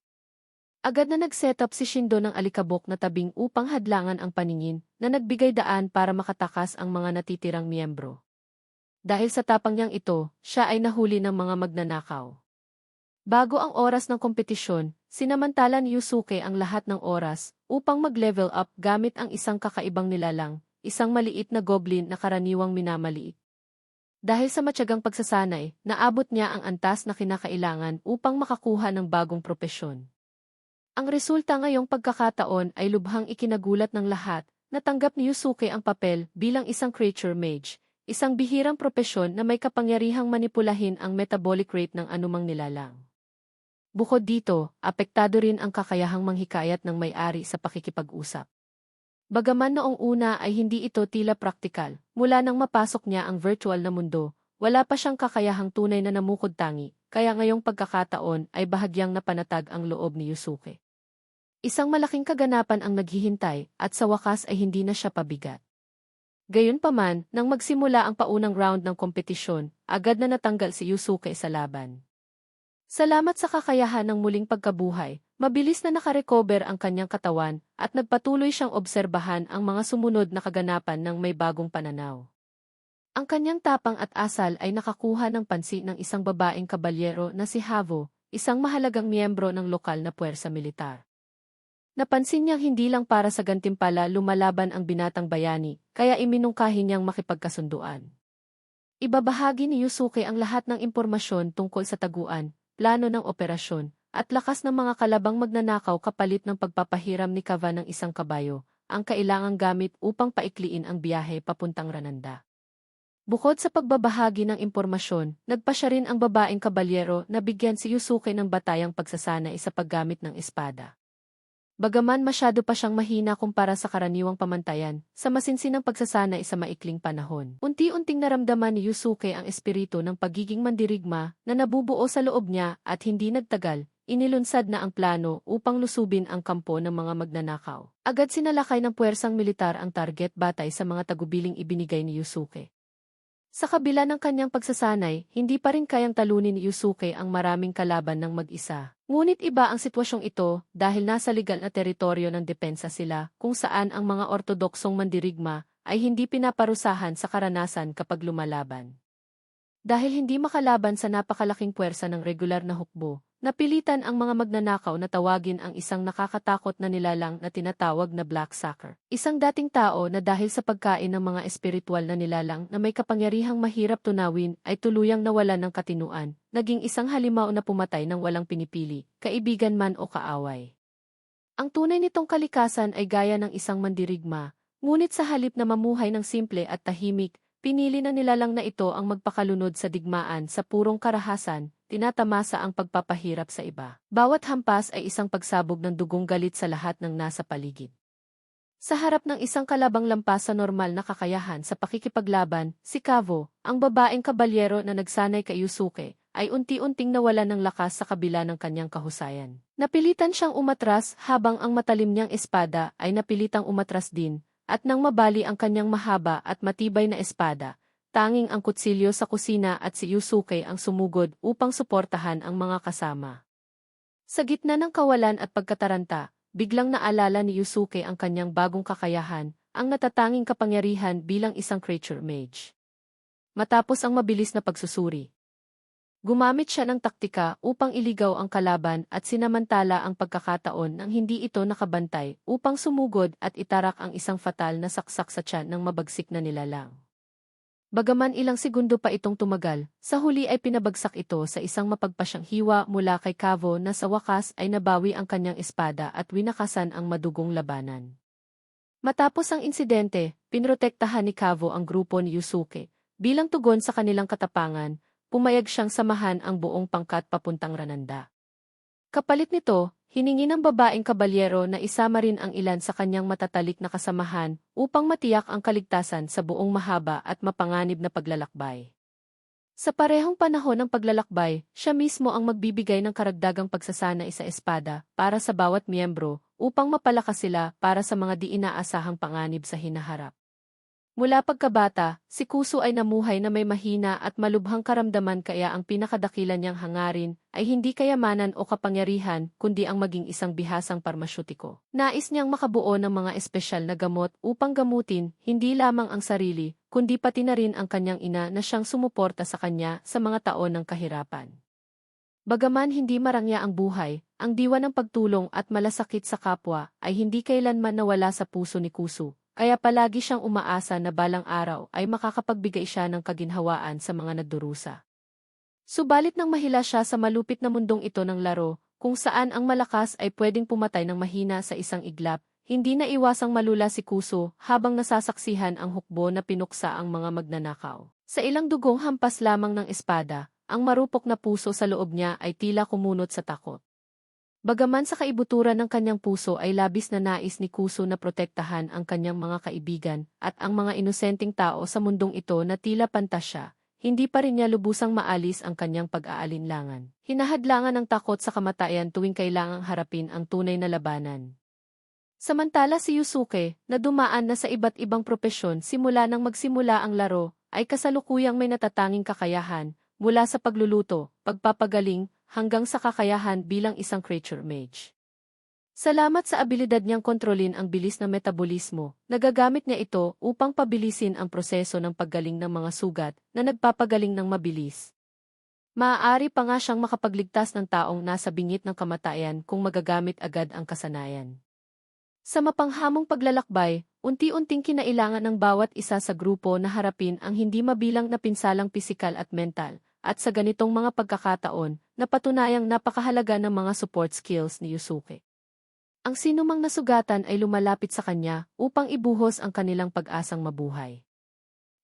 Agad na nag-set up si Shindo ng alikabok na tabing upang hadlangan ang paningin na nagbigay daan para makatakas ang mga natitirang miyembro. Dahil sa tapang niyang ito, siya ay nahuli ng mga magnanakaw. Bago ang oras ng kompetisyon, sinamantala ni Yusuke ang lahat ng oras upang mag-level up gamit ang isang kakaibang nilalang, isang maliit na goblin na karaniwang minamaliit. Dahil sa matyagang pagsasanay, naabot niya ang antas na kinakailangan upang makakuha ng bagong propesyon. Ang resulta ngayong pagkakataon ay lubhang ikinagulat ng lahat, natanggap ni Yusuke ang papel bilang isang creature mage, isang bihirang propesyon na may kapangyarihang manipulahin ang metabolic rate ng anumang nilalang. Bukod dito, apektado rin ang kakayahang manghikayat ng may-ari sa pakikipag-usap. Bagaman noong una ay hindi ito tila praktikal, mula nang mapasok niya ang virtual na mundo, wala pa siyang kakayahang tunay na namukod-tangi, kaya ngayong pagkakataon ay bahagyang napanatag ang loob ni Yusuke. Isang malaking kaganapan ang naghihintay at sa wakas ay hindi na siya pabigat. Gayunpaman, nang magsimula ang paunang round ng kompetisyon, agad na natanggal si Yusuke sa laban. Salamat sa kakayahan ng muling pagkabuhay, mabilis na nakarecover ang kanyang katawan at nagpatuloy siyang obserbahan ang mga sumunod na kaganapan ng may bagong pananaw. Ang kanyang tapang at asal ay nakakuha ng pansin ng isang babaeng kabalyero na si Havo, isang mahalagang miyembro ng lokal na puwersa militar. Napansin niyang hindi lang para sa gantimpala lumalaban ang binatang bayani, kaya iminungkahi niyang makipagkasunduan. Ibabahagi ni Yusuke ang lahat ng impormasyon tungkol sa taguan, plano ng operasyon, at lakas ng mga kalabang magnanakaw kapalit ng pagpapahiram ni Kava ng isang kabayo, ang kailangang gamit upang paikliin ang biyahe papuntang Rananda. Bukod sa pagbabahagi ng impormasyon, nagpasya rin ang babaeng kabalyero na bigyan si Yusuke ng batayang pagsasanay sa paggamit ng espada. Bagaman masyado pa siyang mahina kumpara sa karaniwang pamantayan, sa masinsinang pagsasanay sa maikling panahon. Unti-unting naramdaman ni Yusuke ang espiritu ng pagiging mandirigma na nabubuo sa loob niya at hindi nagtagal, inilunsad na ang plano upang lusubin ang kampo ng mga magnanakaw. Agad sinalakay ng puwersang militar ang target batay sa mga tagubiling ibinigay ni Yusuke. Sa kabila ng kanyang pagsasanay, hindi pa rin kayang talunin ni Yusuke ang maraming kalaban ng mag-isa. Ngunit iba ang sitwasyong ito dahil nasa legal na teritoryo ng depensa sila kung saan ang mga ortodoksong mandirigma ay hindi pinaparusahan sa karanasan kapag lumalaban. Dahil hindi makalaban sa napakalaking puwersa ng regular na hukbo, napilitan ang mga magnanakaw na tawagin ang isang nakakatakot na nilalang na tinatawag na Black Sucker. Isang dating tao na dahil sa pagkain ng mga espiritual na nilalang na may kapangyarihang mahirap tunawin ay tuluyang nawalan ng katinuan, naging isang halimaw na pumatay ng walang pinipili, kaibigan man o kaaway. Ang tunay nitong kalikasan ay gaya ng isang mandirigma, ngunit sa halip na mamuhay ng simple at tahimik, pinili na nilalang na ito ang magpakalunod sa digmaan sa purong karahasan, tinatamasa ang pagpapahirap sa iba. Bawat hampas ay isang pagsabog ng dugong galit sa lahat ng nasa paligid. Sa harap ng isang kalabang lampas sa normal na kakayahan sa pakikipaglaban, si Kavo, ang babaeng kabalyero na nagsanay kay Yusuke, ay unti-unting nawalan ng lakas sa kabila ng kanyang kahusayan. Napilitan siyang umatras habang ang matalim niyang espada ay napilitang umatras din, at nang mabali ang kanyang mahaba at matibay na espada, tanging ang kutsilyo sa kusina at si Yusuke ang sumugod upang suportahan ang mga kasama. Sa gitna ng kawalan at pagkataranta, biglang naalala ni Yusuke ang kanyang bagong kakayahan, ang natatanging kapangyarihan bilang isang creature mage. Matapos ang mabilis na pagsusuri, gumamit siya ng taktika upang iligaw ang kalaban at sinamantala ang pagkakataon nang hindi ito nakabantay upang sumugod at itarak ang isang fatal na saksak sa tiyan ng mabagsik na nilalang. Bagaman ilang segundo pa itong tumagal, sa huli ay pinabagsak ito sa isang mapagpasyang hiwa mula kay Kavo na sa wakas ay nabawi ang kanyang espada at winakasan ang madugong labanan. Matapos ang insidente, pinrotektahan ni Kavo ang grupo ni Yusuke. Bilang tugon sa kanilang katapangan, pumayag siyang samahan ang buong pangkat papuntang Rananda. Kapalit nito, hiningi ng babaeng kabalyero na isama rin ang ilan sa kanyang matatalik na kasamahan upang matiyak ang kaligtasan sa buong mahaba at mapanganib na paglalakbay. Sa parehong panahon ng paglalakbay, siya mismo ang magbibigay ng karagdagang pagsasanay sa espada para sa bawat miyembro upang mapalakas sila para sa mga di inaasahang panganib sa hinaharap. Mula pagkabata, si Kusu ay namuhay na may mahina at malubhang karamdaman kaya ang pinakadakilan niyang hangarin ay hindi kayamanan o kapangyarihan kundi ang maging isang bihasang parmasyutiko. Nais niyang makabuo ng mga espesyal na gamot upang gamutin hindi lamang ang sarili, kundi pati na rin ang kanyang ina na siyang sumuporta sa kanya sa mga taon ng kahirapan. Bagaman hindi marangya ang buhay, ang diwa ng pagtulong at malasakit sa kapwa ay hindi kailanman nawala sa puso ni Kusu. Kaya palagi siyang umaasa na balang araw ay makakapagbigay siya ng kaginhawaan sa mga nagdurusa. Subalit nang mahila siya sa malupit na mundong ito ng laro, kung saan ang malakas ay pwedeng pumatay ng mahina sa isang iglap, hindi na iwasang malula si Kusu habang nasasaksihan ang hukbo na pinuksa ang mga magnanakaw. Sa ilang dugong hampas lamang ng espada, ang marupok na puso sa loob niya ay tila kumunot sa takot. Bagaman sa kaibuturan ng kanyang puso ay labis na nais ni Kusu na protektahan ang kanyang mga kaibigan at ang mga inosenteng tao sa mundong ito na tila pantasya, hindi pa rin niya lubusang maalis ang kanyang pag-aalinlangan. Hinahadlangan ng takot sa kamatayan tuwing kailangang harapin ang tunay na labanan. Samantala si Yusuke, na dumaan na sa iba't ibang propesyon simula nang magsimula ang laro, ay kasalukuyang may natatanging kakayahan, mula sa pagluluto, pagpapagaling, hanggang sa kakayahan bilang isang creature mage. Salamat sa abilidad niyang kontrolin ang bilis ng metabolismo, nagagamit niya ito upang pabilisin ang proseso ng paggaling ng mga sugat na nagpapagaling ng mabilis. Maaari pa nga siyang makapagligtas ng taong nasa bingit ng kamatayan kung magagamit agad ang kasanayan. Sa mapanghamong paglalakbay, unti-unting kinailangan ng bawat isa sa grupo na harapin ang hindi mabilang na pinsalang pisikal at mental, at sa ganitong mga pagkakataon, napatunayang napakahalaga ng mga support skills ni Yusuke. Ang sinumang nasugatan ay lumalapit sa kanya upang ibuhos ang kanilang pag-asang mabuhay.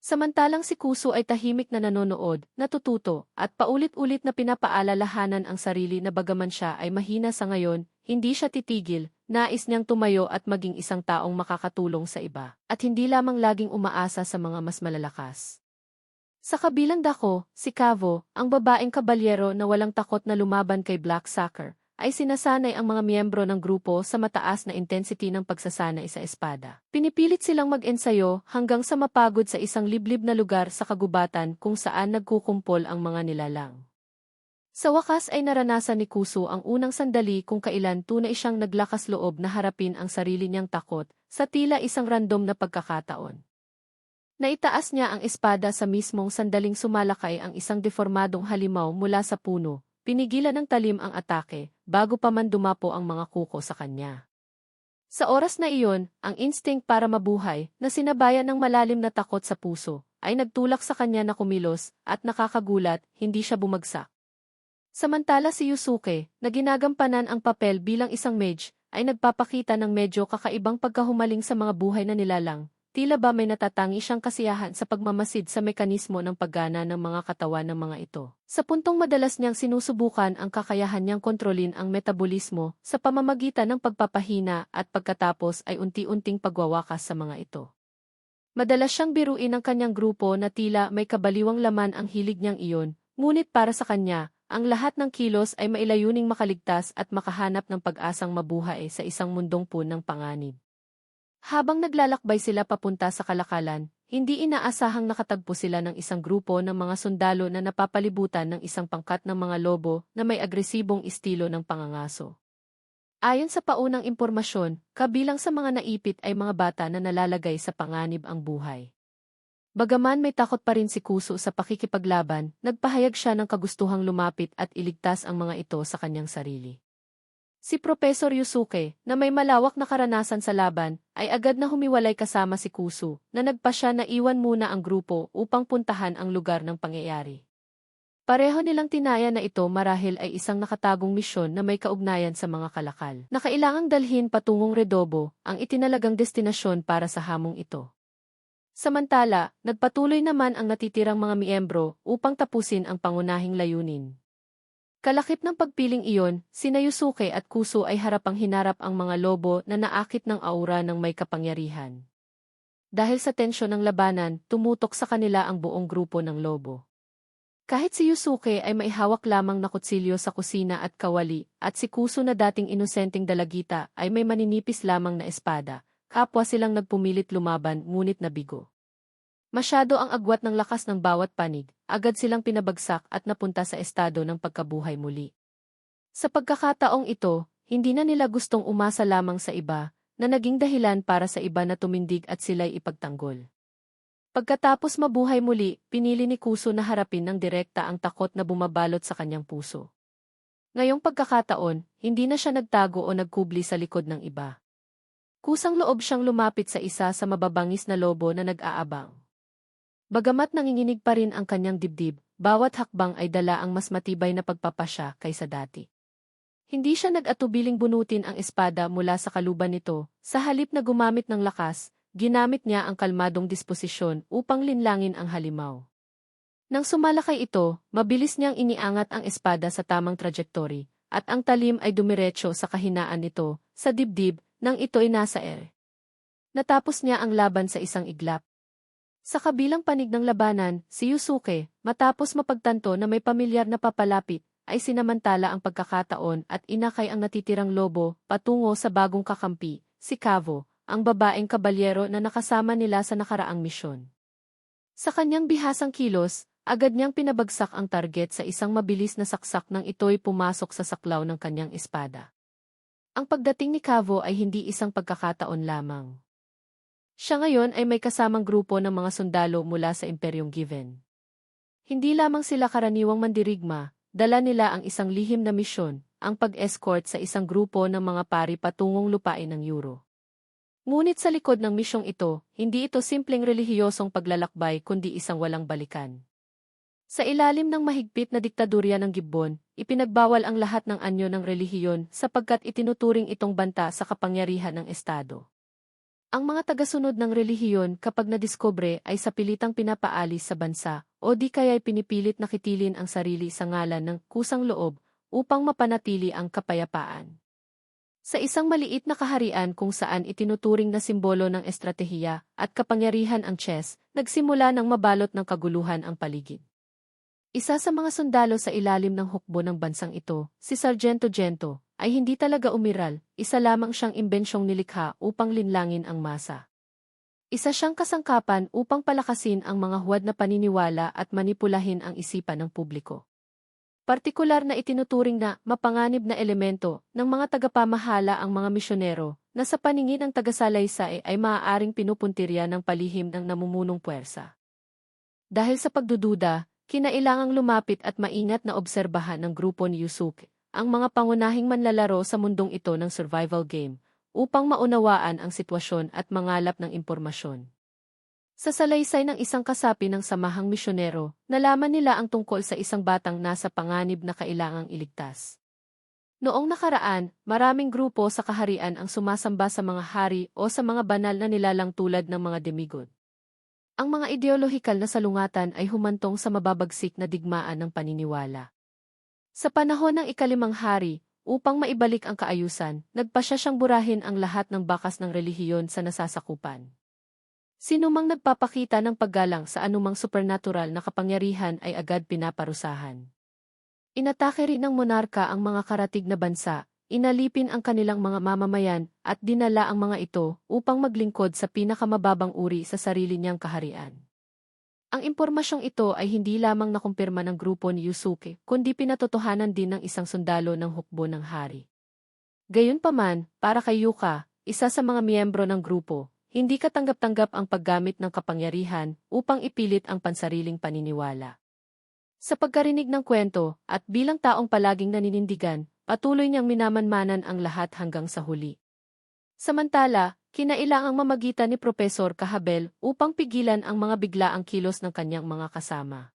Samantalang si Kuso ay tahimik na nanonood, natututo, at paulit-ulit na pinapaalalahanan ang sarili na bagaman siya ay mahina sa ngayon, hindi siya titigil, nais niyang tumayo at maging isang taong makakatulong sa iba, at hindi lamang laging umaasa sa mga mas malalakas. Sa kabilang dako, si Cavo, ang babaeng kabalyero na walang takot na lumaban kay Black Sucker, ay sinasanay ang mga miyembro ng grupo sa mataas na intensity ng pagsasanay sa espada. Pinipilit silang mag-ensayo hanggang sa mapagod sa isang liblib na lugar sa kagubatan kung saan nagkukumpol ang mga nilalang. Sa wakas ay naranasan ni Kuso ang unang sandali kung kailan tunay siyang naglakas loob na harapin ang sarili niyang takot sa tila isang random na pagkakataon. Naitaas niya ang espada sa mismong sandaling sumalakay ang isang deformadong halimaw mula sa puno, pinigilan ng talim ang atake, bago pa man dumapo ang mga kuko sa kanya. Sa oras na iyon, ang instinct para mabuhay, na sinabayan ng malalim na takot sa puso, ay nagtulak sa kanya na kumilos, at nakakagulat, hindi siya bumagsak. Samantala si Yusuke, na ginagampanan ang papel bilang isang mage, ay nagpapakita ng medyo kakaibang pagkahumaling sa mga buhay na nilalang. Tila ba may natatangi siyang kasiyahan sa pagmamasid sa mekanismo ng paggana ng mga katawan ng mga ito. Sa puntong madalas niyang sinusubukan ang kakayahan niyang kontrolin ang metabolismo sa pamamagitan ng pagpapahina at pagkatapos ay unti-unting pagwawakas sa mga ito. Madalas siyang biruin ng kanyang grupo na tila may kabaliwang laman ang hilig niyang iyon, ngunit para sa kanya, ang lahat ng kilos ay mailayuning makaligtas at makahanap ng pag-asang mabuhay sa isang mundong punang panganib. Habang naglalakbay sila papunta sa kalakalan, hindi inaasahang nakatagpo sila ng isang grupo ng mga sundalo na napapalibutan ng isang pangkat ng mga lobo na may agresibong estilo ng pangangaso. Ayon sa paunang impormasyon, kabilang sa mga naipit ay mga bata na nalalagay sa panganib ang buhay. Bagaman may takot pa rin si Kuso sa pakikipaglaban, nagpahayag siya ng kagustuhang lumapit at iligtas ang mga ito sa kanyang sarili. Si Professor Yusuke, na may malawak na karanasan sa laban, ay agad na humiwalay kasama si Kuso, na nagpasya na iwan muna ang grupo upang puntahan ang lugar ng pangyayari. Pareho nilang tinaya na ito marahil ay isang nakatagong misyon na may kaugnayan sa mga kalakal, na kailangang dalhin patungong Redobo, ang itinalagang destinasyon para sa hamong ito. Samantala, nagpatuloy naman ang natitirang mga miyembro upang tapusin ang pangunahing layunin. Kalakip ng pagpiling iyon, sina Yusuke at Kuso ay harapang-hinarap ang mga lobo na naakit ng aura ng may kapangyarihan. Dahil sa tensyon ng labanan, tumutok sa kanila ang buong grupo ng lobo. Kahit si Yusuke ay maihawak lamang na kutsilyo sa kusina at kawali, at si Kuso na dating inosenteng dalagita ay may maninipis lamang na espada, kapwa silang nagpumilit lumaban ngunit nabigo. Masyado ang agwat ng lakas ng bawat panig, agad silang pinabagsak at napunta sa estado ng pagkabuhay muli. Sa pagkakataong ito, hindi na nila gustong umasa lamang sa iba, na naging dahilan para sa iba na tumindig at sila'y ipagtanggol. Pagkatapos mabuhay muli, pinili ni Kuso na harapin ng direkta ang takot na bumabalot sa kanyang puso. Ngayong pagkakataon, hindi na siya nagtago o nagkubli sa likod ng iba. Kusang loob siyang lumapit sa isa sa mababangis na lobo na nag-aabang. Bagamat nanginginig pa rin ang kanyang dibdib, bawat hakbang ay dala ang mas matibay na pagpapasya kaysa dati. Hindi siya nag-atubiling bunutin ang espada mula sa kaluban nito, sa halip na gumamit ng lakas, ginamit niya ang kalmadong disposisyon upang linlangin ang halimaw. Nang sumalakay ito, mabilis niyang iniangat ang espada sa tamang trajektory, at ang talim ay dumiretso sa kahinaan nito, sa dibdib, nang ito'y nasa ere. Natapos niya ang laban sa isang iglap. Sa kabilang panig ng labanan, si Yusuke, matapos mapagtanto na may pamilyar na papalapit, ay sinamantala ang pagkakataon at inakay ang natitirang lobo patungo sa bagong kakampi, si Cavo, ang babaeng kabalyero na nakasama nila sa nakaraang misyon. Sa kanyang bihasang kilos, agad niyang pinabagsak ang target sa isang mabilis na saksak nang ito'y pumasok sa saklaw ng kanyang espada. Ang pagdating ni Cavo ay hindi isang pagkakataon lamang. Siya ngayon ay may kasamang grupo ng mga sundalo mula sa Imperyong Given. Hindi lamang sila karaniwang mandirigma, dala nila ang isang lihim na misyon, ang pag-escort sa isang grupo ng mga pari patungong lupain ng Euro. Ngunit sa likod ng misyong ito, hindi ito simpleng relihiyosong paglalakbay kundi isang walang balikan. Sa ilalim ng mahigpit na diktadurya ng Gibbon, ipinagbawal ang lahat ng anyo ng relihiyon sapagkat itinuturing itong banta sa kapangyarihan ng Estado. Ang mga tagasunod ng relihiyon kapag nadiskubre ay sa pilitang pinapaalis sa bansa o di kaya'y pinipilit na kitilin ang sarili sa ngalan ng kusang loob upang mapanatili ang kapayapaan. Sa isang maliit na kaharian kung saan itinuturing na simbolo ng estratehiya at kapangyarihan ang chess, nagsimula ng mabalot ng kaguluhan ang paligid. Isa sa mga sundalo sa ilalim ng hukbo ng bansang ito, si Sargento Gento, ay hindi talaga umiral, isa lamang siyang imbensyong nilikha upang linlangin ang masa. Isa siyang kasangkapan upang palakasin ang mga huwad na paniniwala at manipulahin ang isipan ng publiko. Partikular na itinuturing na mapanganib na elemento ng mga tagapamahala ang mga misyonero na sa paningin ng tagasalaysay ay maaaring pinupuntirya ng palihim ng namumunong puwersa. Dahil sa pagdududa, kinailangang lumapit at maingat na obserbahan ng grupo ni Yusuke, ang mga pangunahing manlalaro sa mundong ito ng survival game, upang maunawaan ang sitwasyon at mangalap ng impormasyon. Sa salaysay ng isang kasapi ng samahang misyonero, nalaman nila ang tungkol sa isang batang nasa panganib na kailangang iligtas. Noong nakaraan, maraming grupo sa kaharian ang sumasamba sa mga hari o sa mga banal na nilalang tulad ng mga demigod. Ang mga ideolohikal na salungatan ay humantong sa mababagsik na digmaan ng paniniwala. Sa panahon ng ikalimang hari, upang maibalik ang kaayusan, nagpasya siyang burahin ang lahat ng bakas ng relihiyon sa nasasakupan. Sinumang nagpapakita ng paggalang sa anumang supernatural na kapangyarihan ay agad pinaparusahan. Inatake rin ng monarka ang mga karatig na bansa, inalipin ang kanilang mga mamamayan at dinala ang mga ito upang maglingkod sa pinakamababang uri sa sarili niyang kaharian. Ang impormasyong ito ay hindi lamang nakumpirma ng grupo ni Yusuke, kundi pinatotohanan din ng isang sundalo ng hukbo ng hari. Gayunpaman, para kay Yuka, isa sa mga miyembro ng grupo, hindi katanggap-tanggap ang paggamit ng kapangyarihan upang ipilit ang pansariling paniniwala. Sa pagkarinig ng kwento, at bilang taong palaging naninindigan, patuloy niyang minamanmanan ang lahat hanggang sa huli. Samantala, kinailangang mamagitan ni Propesor Kahabel upang pigilan ang mga biglaang kilos ng kanyang mga kasama.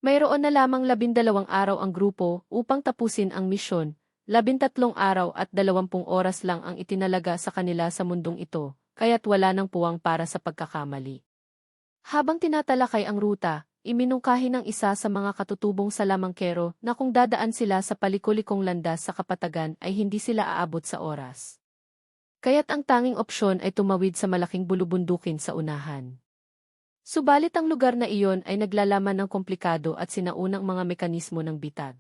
Mayroon na lamang 12 araw ang grupo upang tapusin ang misyon, 13 araw at 20 oras lang ang itinalaga sa kanila sa mundong ito, kaya't wala nang puwang para sa pagkakamali. Habang tinatalakay ang ruta, iminungkahi ng isa sa mga katutubong salamangkero na kung dadaan sila sa palikulikong landas sa kapatagan ay hindi sila aabot sa oras. Kaya't ang tanging opsyon ay tumawid sa malaking bulubundukin sa unahan. Subalit ang lugar na iyon ay naglalaman ng komplikado at sinaunang mga mekanismo ng bitag.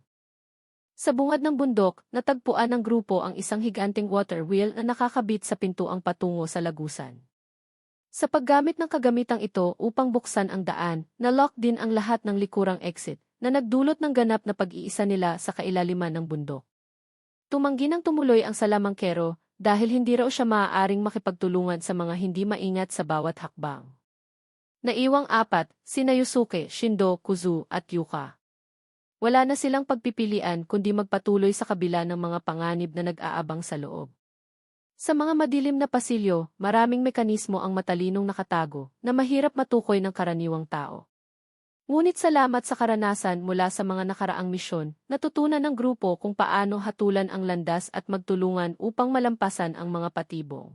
Sa bungad ng bundok, natagpuan ng grupo ang isang higanteng water wheel na nakakabit sa pintuang patungo sa lagusan. Sa paggamit ng kagamitang ito upang buksan ang daan, na-lock din ang lahat ng likurang exit, na nagdulot ng ganap na pag-iisa nila sa kailaliman ng bundok. Tumanggi ng tumuloy ang salamangkero dahil hindi raw siya maaaring makipagtulungan sa mga hindi maingat sa bawat hakbang. Naiwang apat, sina Yusuke, Shindo, Kuzu at Yuka. Wala na silang pagpipilian kundi magpatuloy sa kabila ng mga panganib na nag-aabang sa loob. Sa mga madilim na pasilyo, maraming mekanismo ang matalinong nakatago na mahirap matukoy ng karaniwang tao. Ngunit salamat sa karanasan mula sa mga nakaraang misyon, natutunan ng grupo kung paano hatulan ang landas at magtulungan upang malampasan ang mga patibong.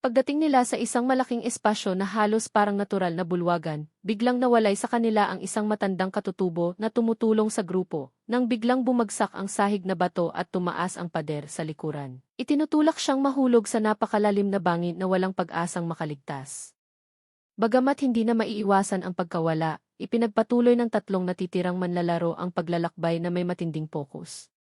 Pagdating nila sa isang malaking espasyo na halos parang natural na bulwagan, biglang nawalay sa kanila ang isang matandang katutubo na tumutulong sa grupo, nang biglang bumagsak ang sahig na bato at tumaas ang pader sa likuran. Itinutulak siyang mahulog sa napakalalim na bangin na walang pag-asang makaligtas. Bagamat hindi na maiiwasan ang pagkawala, ipinagpatuloy ng tatlong natitirang manlalaro ang paglalakbay na may matinding pokus.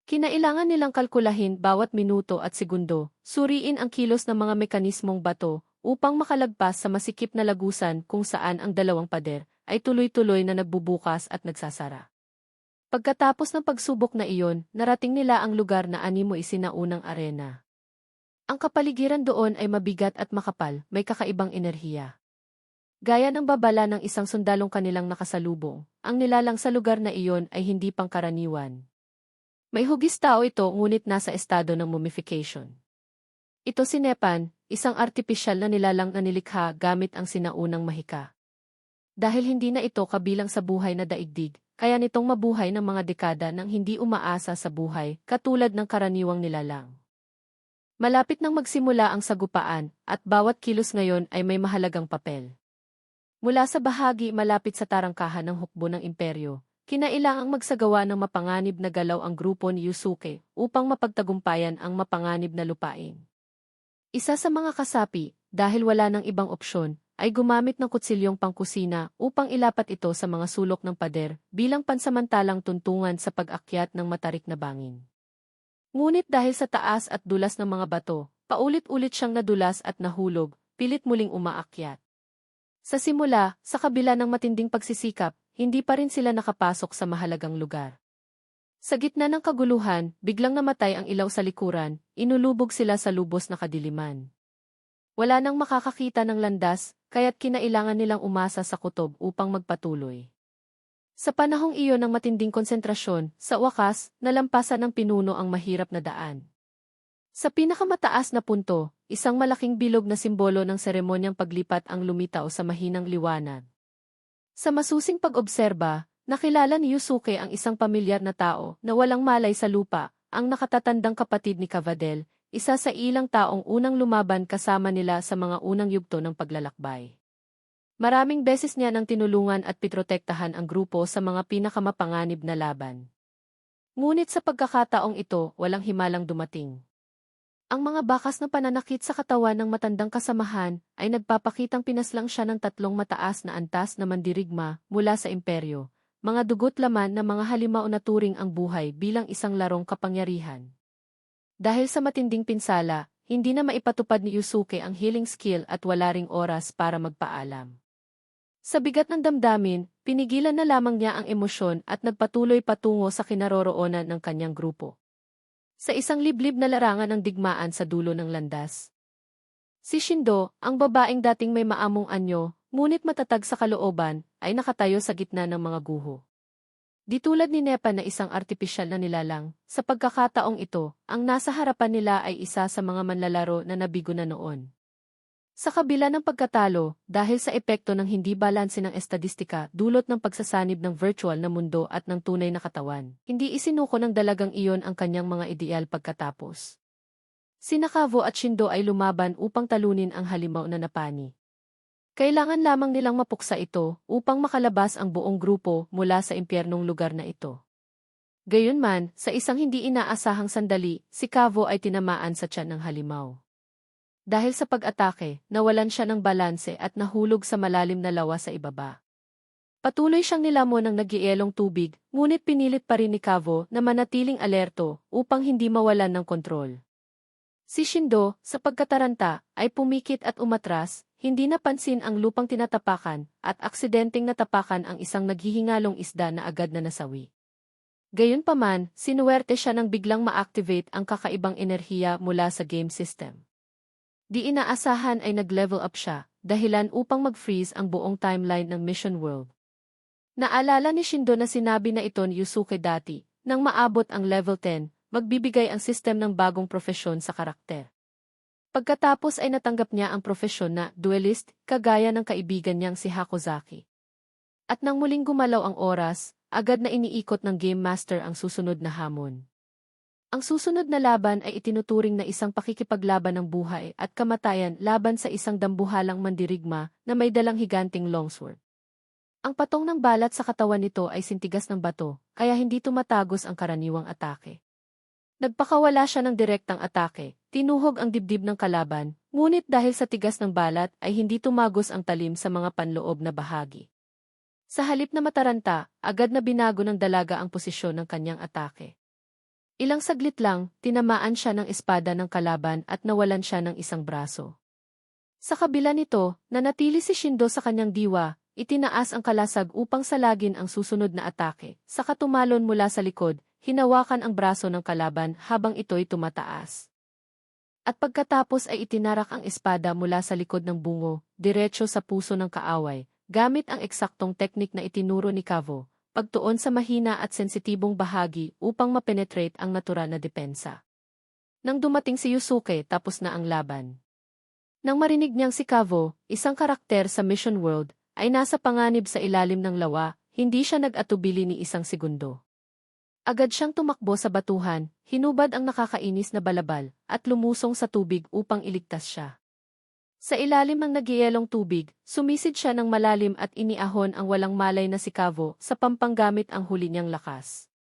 Kinailangan nilang kalkulahin bawat minuto at segundo, suriin ang kilos ng mga mekanismong bato, upang makalagpas sa masikip na lagusan kung saan ang dalawang pader ay tuloy-tuloy na nagbubukas at nagsasara. Pagkatapos ng pagsubok na iyon, narating nila ang lugar na animo isinaunang arena. Ang kapaligiran doon ay mabigat at makapal, may kakaibang enerhiya. Gaya ng babala ng isang sundalong kanilang nakasalubong, ang nilalang sa lugar na iyon ay hindi pangkaraniwan. May hugis tao ito ngunit nasa estado ng mummification. Ito si Nepan, isang artipisyal na nilalang na nilikha gamit ang sinaunang mahika. Dahil hindi na ito kabilang sa buhay na daigdig, kaya nitong mabuhay ng mga dekada nang hindi umaasa sa buhay, katulad ng karaniwang nilalang. Malapit nang magsimula ang sagupaan, at bawat kilos ngayon ay may mahalagang papel. Mula sa bahagi malapit sa tarangkahan ng hukbo ng imperyo, kinailangang magsagawa ng mapanganib na galaw ang grupo ni Yusuke upang mapagtagumpayan ang mapanganib na lupain. Isa sa mga kasapi, dahil wala ng ibang opsyon, ay gumamit ng kutsilyong pangkusina upang ilapat ito sa mga sulok ng pader bilang pansamantalang tuntungan sa pag-akyat ng matarik na bangin. Ngunit dahil sa taas at dulas ng mga bato, paulit-ulit siyang nadulas at nahulog, pilit muling umaakyat. Sa simula, sa kabila ng matinding pagsisikap, hindi pa rin sila nakapasok sa mahalagang lugar. Sa gitna ng kaguluhan, biglang namatay ang ilaw sa likuran, inulubog sila sa lubos na kadiliman. Wala nang makakakita ng landas, kaya't kinailangan nilang umasa sa kutob upang magpatuloy. Sa panahong iyon ng matinding konsentrasyon, sa wakas, nalampasan ng pinuno ang mahirap na daan. Sa pinakamataas na punto, isang malaking bilog na simbolo ng seremonyang paglipat ang lumitaw sa mahinang liwanag. Sa masusing pag-obserba, nakilala ni Yusuke ang isang pamilyar na tao na walang malay sa lupa, ang nakatatandang kapatid ni Cavadel, isa sa ilang taong unang lumaban kasama nila sa mga unang yugto ng paglalakbay. Maraming beses niya nang tinulungan at pitrotektahan ang grupo sa mga pinakamapanganib na laban. Ngunit sa pagkakataong ito, walang himalang dumating. Ang mga bakas na pananakit sa katawan ng matandang kasamahan ay nagpapakitang pinaslang siya ng 3 mataas na antas na mandirigma mula sa imperyo, mga dugot laman na mga halimaw na turing ang buhay bilang isang larong kapangyarihan. Dahil sa matinding pinsala, hindi na maipatupad ni Yusuke ang healing skill at wala ring oras para magpaalam. Sa bigat ng damdamin, pinigilan na lamang niya ang emosyon at nagpatuloy patungo sa kinaroroonan ng kanyang grupo. Sa isang liblib na larangan ng digmaan sa dulo ng landas. Si Shindo, ang babaeng dating may maamong anyo, ngunit matatag sa kalooban, ay nakatayo sa gitna ng mga guho. Di tulad ni Nepa na isang artipisyal na nilalang, sa pagkakataong ito, ang nasa harapan nila ay isa sa mga manlalaro na nabigo na noon. Sa kabila ng pagkatalo, dahil sa epekto ng hindi balanse ng estadistika dulot ng pagsasanib ng virtual na mundo at ng tunay na katawan, hindi isinuko ng dalagang iyon ang kanyang mga ideal pagkatapos. Sina Kavo at Shindo ay lumaban upang talunin ang halimaw na napani. Kailangan lamang nilang mapuksa ito upang makalabas ang buong grupo mula sa impyernong lugar na ito. Gayunman, sa isang hindi inaasahang sandali, si Kavo ay tinamaan sa tiyan ng halimaw. Dahil sa pag-atake, nawalan siya ng balanse at nahulog sa malalim na lawa sa ibaba. Patuloy siyang nilamon ng nagyielong tubig, ngunit pinilit pa rin ni Kavo na manatiling alerto upang hindi mawalan ng kontrol. Si Shindo, sa pagkataranta, ay pumikit at umatras, hindi napansin ang lupang tinatapakan at aksidenteng natapakan ang isang naghihingalong isda na agad na nasawi. Gayunpaman, sinuwerte siya nang biglang ma-activate ang kakaibang enerhiya mula sa game system. Di inaasahan ay nag-level up siya, dahilan upang mag-freeze ang buong timeline ng Mission World. Naalala ni Shindo na sinabi na ito ni Yusuke dati, nang maabot ang level 10, magbibigay ang sistem ng bagong profesyon sa karakter. Pagkatapos ay natanggap niya ang profesyon na duelist, kagaya ng kaibigan niyang si Hakozaki. At nang muling gumalaw ang oras, agad na iniikot ng Game Master ang susunod na hamon. Ang susunod na laban ay itinuturing na isang pakikipaglaban ng buhay at kamatayan laban sa isang dambuhalang mandirigma na may dalang higanting longsword. Ang patong ng balat sa katawan nito ay sintigas ng bato, kaya hindi tumatagos ang karaniwang atake. Nagpakawala siya ng direktang atake, tinuhog ang dibdib ng kalaban, ngunit dahil sa tigas ng balat ay hindi tumagos ang talim sa mga panloob na bahagi. Sa halip na mataranta, agad na binago ng dalaga ang posisyon ng kanyang atake. Ilang saglit lang, tinamaan siya ng espada ng kalaban at nawalan siya ng isang braso. Sa kabila nito, nanatili si Shindo sa kanyang diwa, itinaas ang kalasag upang salagin ang susunod na atake. Saka tumalon mula sa likod, hinawakan ang braso ng kalaban habang ito'y tumataas. At pagkatapos ay itinarak ang espada mula sa likod ng bungo, diretso sa puso ng kaaway, gamit ang eksaktong teknik na itinuro ni Kavo. Pagtuon sa mahina at sensitibong bahagi upang mapenetrate ang natural na depensa. Nang dumating si Yusuke, tapos na ang laban. Nang marinig niyang si Kavo, isang karakter sa Mission World, ay nasa panganib sa ilalim ng lawa, hindi siya nag-atubili ni isang segundo. Agad siyang tumakbo sa batuhan, hinubad ang nakakainis na balabal, at lumusong sa tubig upang iligtas siya. Sa ilalim ng nagyayelong tubig, sumisid siya ng malalim at iniahon ang walang malay na si Cavo sa pampanggamit ang huli niyang lakas.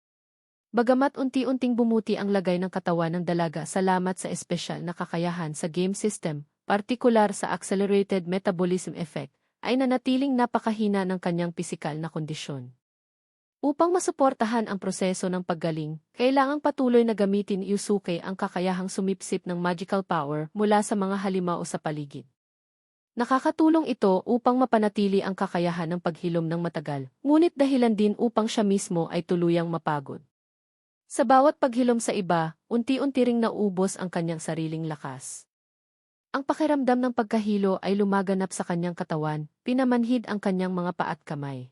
Bagamat unti-unting bumuti ang lagay ng katawan ng dalaga salamat sa espesyal na kakayahan sa game system, partikular sa accelerated metabolism effect, ay nanatiling napakahina ng kanyang pisikal na kondisyon. Upang masuportahan ang proseso ng paggaling, kailangang patuloy na gamitin ni Yusuke ang kakayahang sumipsip ng magical power mula sa mga halimaw sa paligid. Nakakatulong ito upang mapanatili ang kakayahan ng paghilom ng matagal, ngunit dahilan din upang siya mismo ay tuluyang mapagod. Sa bawat paghilom sa iba, unti-unti ring naubos ang kanyang sariling lakas. Ang pakiramdam ng pagkahilo ay lumaganap sa kanyang katawan, pinamanhid ang kanyang mga paa at kamay.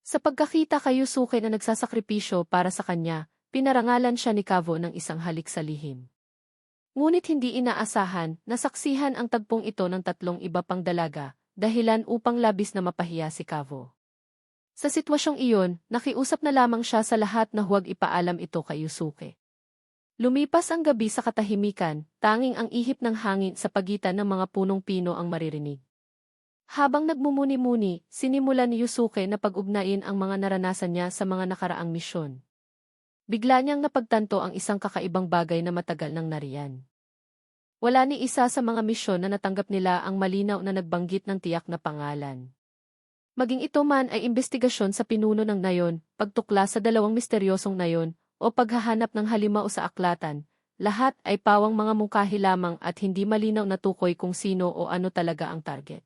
Sa pagkakita kay Yusuke na nagsasakripisyo para sa kanya, pinarangalan siya ni Cavo ng isang halik sa lihim. Ngunit hindi inaasahan na saksihan ang tagpong ito ng tatlong iba pang dalaga, dahilan upang labis na mapahiya si Cavo. Sa sitwasyong iyon, nakiusap na lamang siya sa lahat na huwag ipaalam ito kay Yusuke. Lumipas ang gabi sa katahimikan, tanging ang ihip ng hangin sa pagitan ng mga punong pino ang maririnig. Habang nagmumuni-muni, sinimulan ni Yusuke na pag-ugnain ang mga naranasan niya sa mga nakaraang misyon. Bigla niyang napagtanto ang isang kakaibang bagay na matagal nang nariyan. Wala ni isa sa mga misyon na natanggap nila ang malinaw na nagbanggit ng tiyak na pangalan. Maging ito man ay imbestigasyon sa pinuno ng nayon, pagtukla sa dalawang misteryosong nayon, o paghahanap ng halimaw sa aklatan, lahat ay pawang mga mungkahi lamang at hindi malinaw na tukoy kung sino o ano talaga ang target.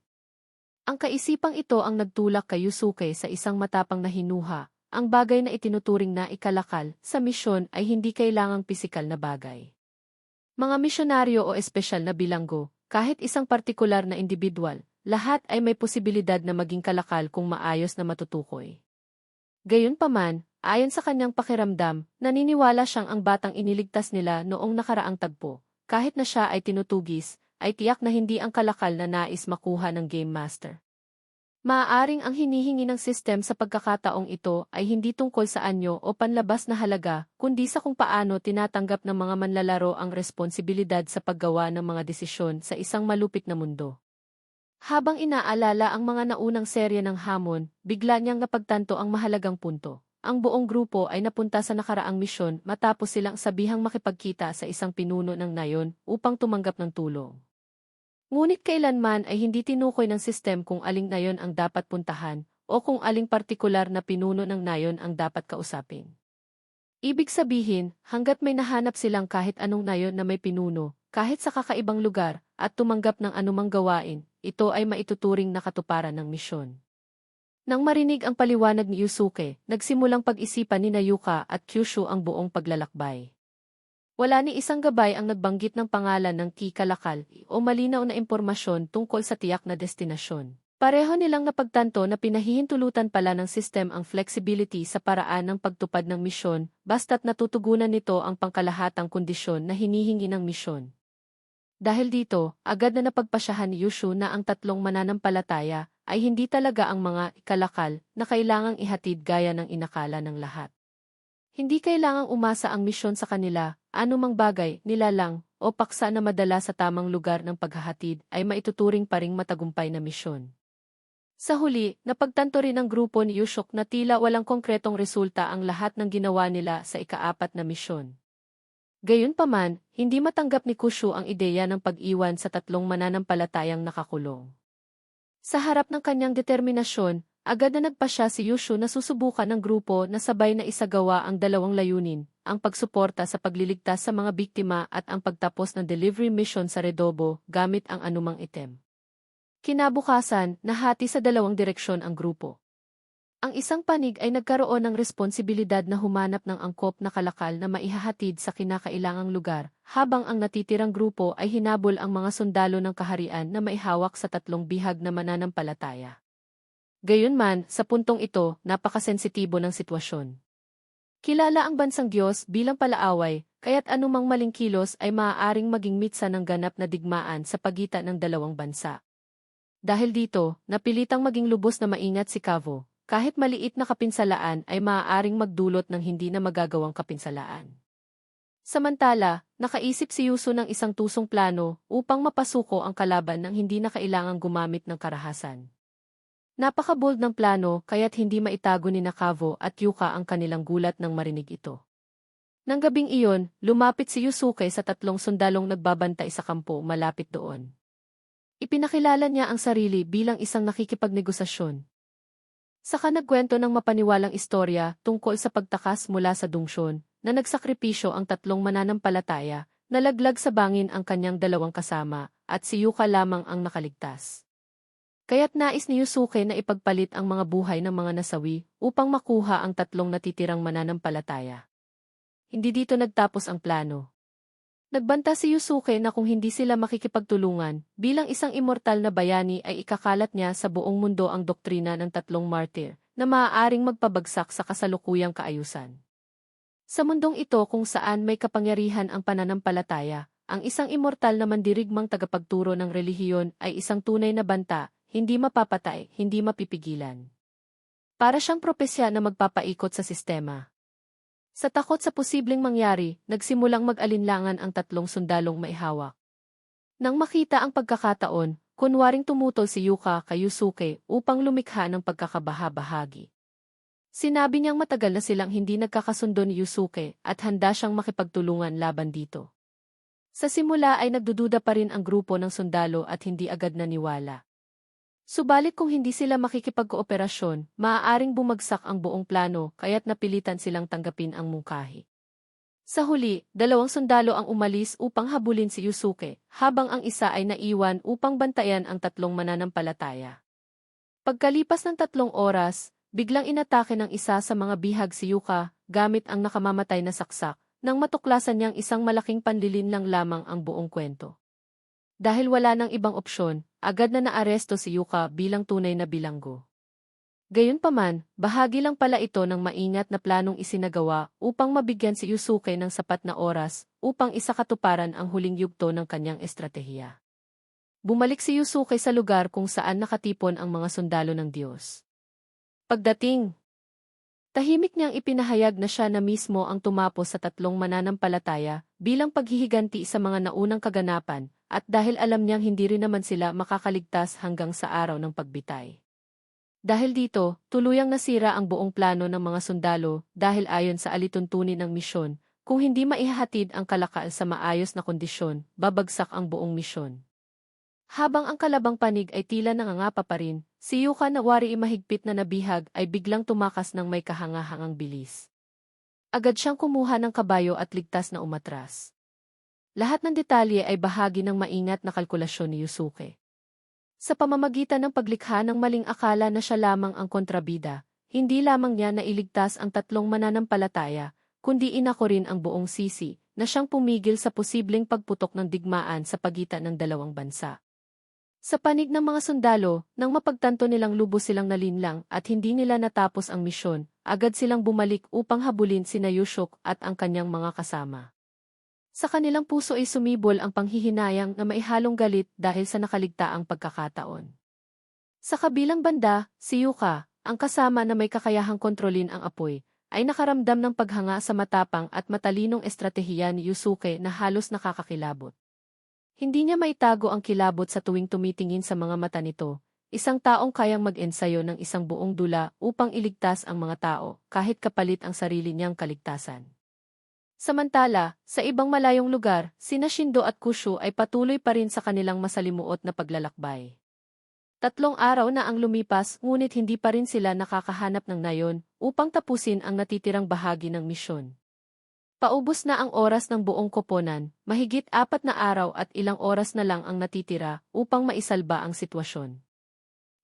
Ang kaisipang ito ang nagtulak kay Yusuke sa isang matapang na hinuha, ang bagay na itinuturing na ikalakal sa misyon ay hindi kailangang pisikal na bagay. Mga misyonaryo o espesyal na bilanggo, kahit isang partikular na individual, lahat ay may posibilidad na maging kalakal kung maayos na matutukoy. Gayunpaman, ayon sa kanyang pakiramdam, naniniwala siyang ang batang iniligtas nila noong nakaraang tagpo, kahit na siya ay tinutugis, ay tiyak na hindi ang kalakal na nais makuha ng Game Master. Maaaring ang hinihingi ng sistem sa pagkakataong ito ay hindi tungkol sa anyo o panlabas na halaga, kundi sa kung paano tinatanggap ng mga manlalaro ang responsibilidad sa paggawa ng mga desisyon sa isang malupit na mundo. Habang inaalala ang mga naunang serye ng hamon, bigla niyang napagtanto ang mahalagang punto. Ang buong grupo ay napunta sa nakaraang misyon matapos silang sabihang makipagkita sa isang pinuno ng nayon upang tumanggap ng tulong. Ngunit kailanman ay hindi tinukoy ng sistem kung aling nayon ang dapat puntahan o kung aling partikular na pinuno ng nayon ang dapat kausapin. Ibig sabihin, hanggat may nahanap silang kahit anong nayon na may pinuno, kahit sa kakaibang lugar, at tumanggap ng anumang gawain, ito ay maituturing na katuparan ng misyon. Nang marinig ang paliwanag ni Yusuke, nagsimulang pag-isipan ni Yuka at Kyushu ang buong paglalakbay. Wala ni isang gabay ang nagbanggit ng pangalan ng kikalakal o malinaw na impormasyon tungkol sa tiyak na destinasyon. Pareho nilang napagtanto na pinahihintulutan pala ng sistem ang flexibility sa paraan ng pagtupad ng misyon, basta't natutugunan nito ang pangkalahatang kondisyon na hinihingi ng misyon. Dahil dito, agad na napagpasyahan ni Yushu na ang tatlong mananampalataya ay hindi talaga ang mga kalakal na kailangang ihatid gaya ng inakala ng lahat. Hindi kailangang umasa ang misyon sa kanila, anumang bagay, nilalang, o paksa na madala sa tamang lugar ng paghahatid ay maituturing pa ring matagumpay na misyon. Sa huli, napagtanto rin ng grupo ni Yushok na tila walang konkretong resulta ang lahat ng ginawa nila sa ika-4 na misyon. Gayunpaman, hindi matanggap ni Kushu ang ideya ng pag-iwan sa tatlong mananampalatayang nakakulong. Sa harap ng kanyang determinasyon, agad na nagpasya si Yushu na susubukan ng grupo na sabay na isagawa ang dalawang layunin, ang pagsuporta sa pagliligtas sa mga biktima at ang pagtapos ng delivery mission sa Redobo gamit ang anumang item. Kinabukasan, nahati sa dalawang direksyon ang grupo. Ang isang panig ay nagkaroon ng responsibilidad na humanap ng angkop na kalakal na maihahatid sa kinakailangang lugar, habang ang natitirang grupo ay hinabol ang mga sundalo ng kaharian na maihawak sa tatlong bihag na mananampalataya. Gayunman, sa puntong ito, napakasensitibo ng sitwasyon. Kilala ang bansang Diyos bilang palaaway, kaya't anumang maling kilos ay maaaring maging mitsa ng ganap na digmaan sa pagitan ng dalawang bansa. Dahil dito, napilitang maging lubos na maingat si Cavo, kahit maliit na kapinsalaan ay maaaring magdulot ng hindi na magagawang kapinsalaan. Samantala, nakaisip si Yuso ng isang tusong plano upang mapasuko ang kalaban nang hindi na kailangang gumamit ng karahasan. Napaka-bold ng plano kaya't hindi maitago ni Nakavo at Yuka ang kanilang gulat nang marinig ito. Nang gabing iyon, lumapit si Yusuke sa 3 sundalong nagbabantay sa kampo malapit doon. Ipinakilala niya ang sarili bilang isang nakikipagnegosasyon. Saka nagkwento ng mapaniwalang istorya tungkol sa pagtakas mula sa dungsyon na nagsakripisyo ang 3 mananampalataya, nalaglag sa bangin ang kanyang 2 kasama at si Yuka lamang ang nakaligtas. Kaya't nais ni Yusuke na ipagpalit ang mga buhay ng mga nasawi upang makuha ang 3 natitirang mananampalataya. Hindi dito nagtapos ang plano. Nagbanta si Yusuke na kung hindi sila makikipagtulungan, bilang isang immortal na bayani ay ikakalat niya sa buong mundo ang doktrina ng 3 martir na maaaring magpabagsak sa kasalukuyang kaayusan. Sa mundong ito kung saan may kapangyarihan ang pananampalataya, ang isang immortal na mandirigmang tagapagturo ng relihiyon ay isang tunay na banta, hindi mapapatay, hindi mapipigilan. Para siyang propesya na magpapaikot sa sistema. Sa takot sa posibleng mangyari, nagsimulang mag-alinlangan ang 3 sundalong maihawak. Nang makita ang pagkakataon, kunwaring tumutol si Yuka kay Yusuke upang lumikha ng pagkakabaha-bahagi. Sinabi niyang matagal na silang hindi nagkakasundo ni Yusuke at handa siyang makipagtulungan laban dito. Sa simula ay nagdududa pa rin ang grupo ng sundalo at hindi agad naniwala. Subalit kung hindi sila makikipagkooperasyon, maaaring bumagsak ang buong plano kaya't napilitan silang tanggapin ang mungkahi. Sa huli, 2 sundalo ang umalis upang habulin si Yusuke, habang ang isa ay naiwan upang bantayan ang 3 mananampalataya. Pagkalipas ng 3 oras, biglang inatake ng isa sa mga bihag si Yuka gamit ang nakamamatay na saksak, nang matuklasan niyang isang malaking panlilinlang lamang ang buong kwento. Dahil wala nang ibang opsyon, agad na naaresto si Yuka bilang tunay na bilanggo. Gayunpaman, bahagi lang pala ito ng maingat na planong isinagawa upang mabigyan si Yusuke ng sapat na oras upang isakatuparan ang huling yugto ng kanyang estratehiya. Bumalik si Yusuke sa lugar kung saan nakatipon ang mga sundalo ng Diyos. Pagdating, tahimik niyang ipinahayag na siya na mismo ang tumapos sa 3 mananampalataya bilang paghihiganti sa mga naunang kaganapan, at dahil alam niyang hindi rin naman sila makakaligtas hanggang sa araw ng pagbitay. Dahil dito, tuluyang nasira ang buong plano ng mga sundalo dahil ayon sa alituntunin ng misyon, kung hindi maihahatid ang kalakal sa maayos na kondisyon, babagsak ang buong misyon. Habang ang kalabang panig ay tila nangangapa pa rin, si Yuka na wari imahigpit na nabihag ay biglang tumakas ng may kahangahangang bilis. Agad siyang kumuha ng kabayo at ligtas na umatras. Lahat ng detalye ay bahagi ng maingat na kalkulasyon ni Yusuke. Sa pamamagitan ng paglikha ng maling akala na siya lamang ang kontrabida, hindi lamang niya nailigtas ang 3 mananampalataya, kundi inako rin ang buong sisi, na siyang pumigil sa posibleng pagputok ng digmaan sa pagitan ng 2 bansa. Sa panig ng mga sundalo, nang mapagtanto nilang lubos silang nalinlang at hindi nila natapos ang misyon, agad silang bumalik upang habulin sina Yushok at ang kanyang mga kasama. Sa kanilang puso ay sumibol ang panghihinayang na maihalong galit dahil sa nakaligtaang pagkakataon. Sa kabilang banda, si Yuka, ang kasama na may kakayahang kontrolin ang apoy, ay nakaramdam ng paghanga sa matapang at matalinong estratehiya ni Yusuke na halos nakakakilabot. Hindi niya maitago ang kilabot sa tuwing tumitingin sa mga mata nito, isang taong kayang mag-ensayo ng isang buong dula upang iligtas ang mga tao kahit kapalit ang sarili niyang kaligtasan. Samantala, sa ibang malayong lugar, sina Shindo at Kushu ay patuloy pa rin sa kanilang masalimuot na paglalakbay. 3 araw na ang lumipas ngunit hindi pa rin sila nakakahanap ng nayon upang tapusin ang natitirang bahagi ng misyon. Paubos na ang oras ng buong koponan, mahigit 4 na araw at ilang oras na lang ang natitira upang maisalba ang sitwasyon.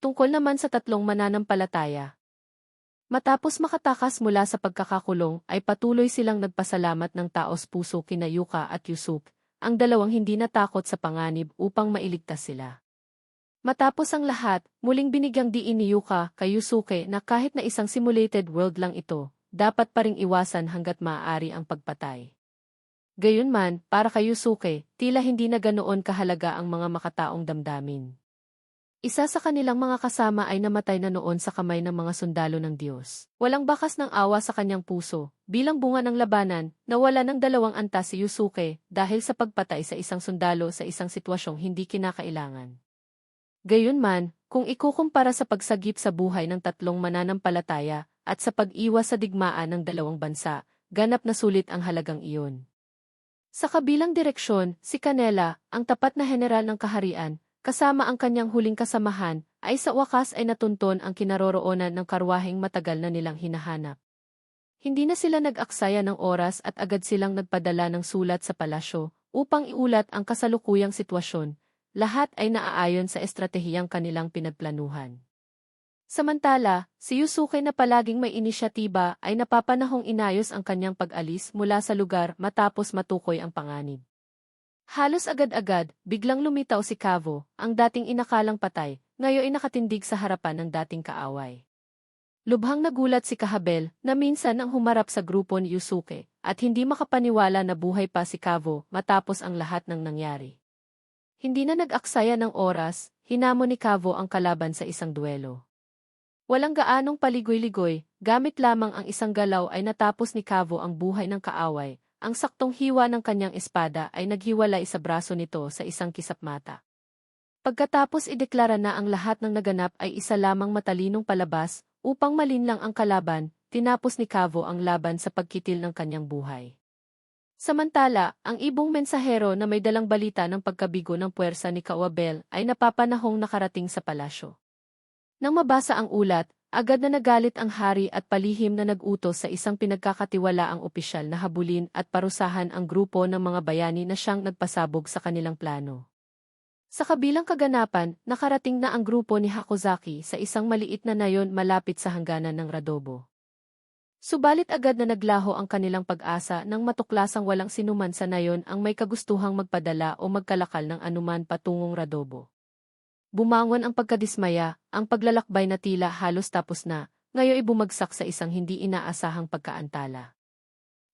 Tungkol naman sa 3 mananampalataya. Matapos makatakas mula sa pagkakakulong ay patuloy silang nagpasalamat ng taos puso kina Yuka at Yusuke, ang 2 hindi natakot sa panganib upang mailigtas sila. Matapos ang lahat, muling binigyang diin ni Yuka kay Yusuke na kahit na isang simulated world lang ito, dapat pa ring iwasan hanggat maaari ang pagpatay. Gayunman, para kay Yusuke, tila hindi na ganoon kahalaga ang mga makataong damdamin. Isa sa kanilang mga kasama ay namatay na noon sa kamay ng mga sundalo ng Diyos. Walang bakas ng awa sa kanyang puso. Bilang bunga ng labanan, nawala ng 2 antas si Yusuke dahil sa pagpatay sa isang sundalo sa isang sitwasyong hindi kinakailangan. Gayunman, kung ikukumpara sa pagsagip sa buhay ng 3 mananampalataya at sa pag-iwas sa digmaan ng 2 bansa, ganap na sulit ang halagang iyon. Sa kabilang direksyon, si Canela, ang tapat na heneral ng kaharian, kasama ang kanyang huling kasamahan, ay sa wakas ay natunton ang kinaroroonan ng karwaheng matagal na nilang hinahanap. Hindi na sila nag-aksaya ng oras at agad silang nagpadala ng sulat sa palasyo upang iulat ang kasalukuyang sitwasyon. Lahat ay naaayon sa estratehiyang kanilang pinagplanuhan. Samantala, si Yusuke na palaging may inisyatiba ay napapanahong inayos ang kanyang pag-alis mula sa lugar matapos matukoy ang panganib. Halos agad-agad, biglang lumitaw si Kavo, ang dating inakalang patay, ngayon ay nakatindig sa harapan ng dating kaaway. Lubhang nagulat si Kahabel na minsan ang humarap sa grupo ni Yusuke at hindi makapaniwala na buhay pa si Kavo matapos ang lahat ng nangyari. Hindi na nag-aksaya ng oras, hinamon ni Kavo ang kalaban sa isang duelo. Walang gaanong paligoy-ligoy, gamit lamang ang isang galaw ay natapos ni Kavo ang buhay ng kaaway. Ang saktong hiwa ng kanyang espada ay naghiwalay sa braso nito sa isang kisapmata. Pagkatapos ideklara na ang lahat ng naganap ay isa lamang matalinong palabas, upang malinlang ang kalaban, tinapos ni Kavo ang laban sa pagkitil ng kanyang buhay. Samantala, ang ibong mensahero na may dalang balita ng pagkabigo ng puwersa ni Kaawabel ay napapanahong nakarating sa palasyo. Nang mabasa ang ulat, agad na nagalit ang hari at palihim na nag-utos sa isang pinagkakatiwalaang opisyal na habulin at parusahan ang grupo ng mga bayani na siyang nagpasabog sa kanilang plano. Sa kabilang kaganapan, nakarating na ang grupo ni Hakozaki sa isang maliit na nayon malapit sa hangganan ng Radobo. Subalit agad na naglaho ang kanilang pag-asa nang matuklasang walang sinuman sa nayon ang may kagustuhang magpadala o magkalakal ng anuman patungong Radobo. Bumangon ang pagkadismaya, ang paglalakbay na tila halos tapos na, ngayon ay bumagsak sa isang hindi inaasahang pagkaantala.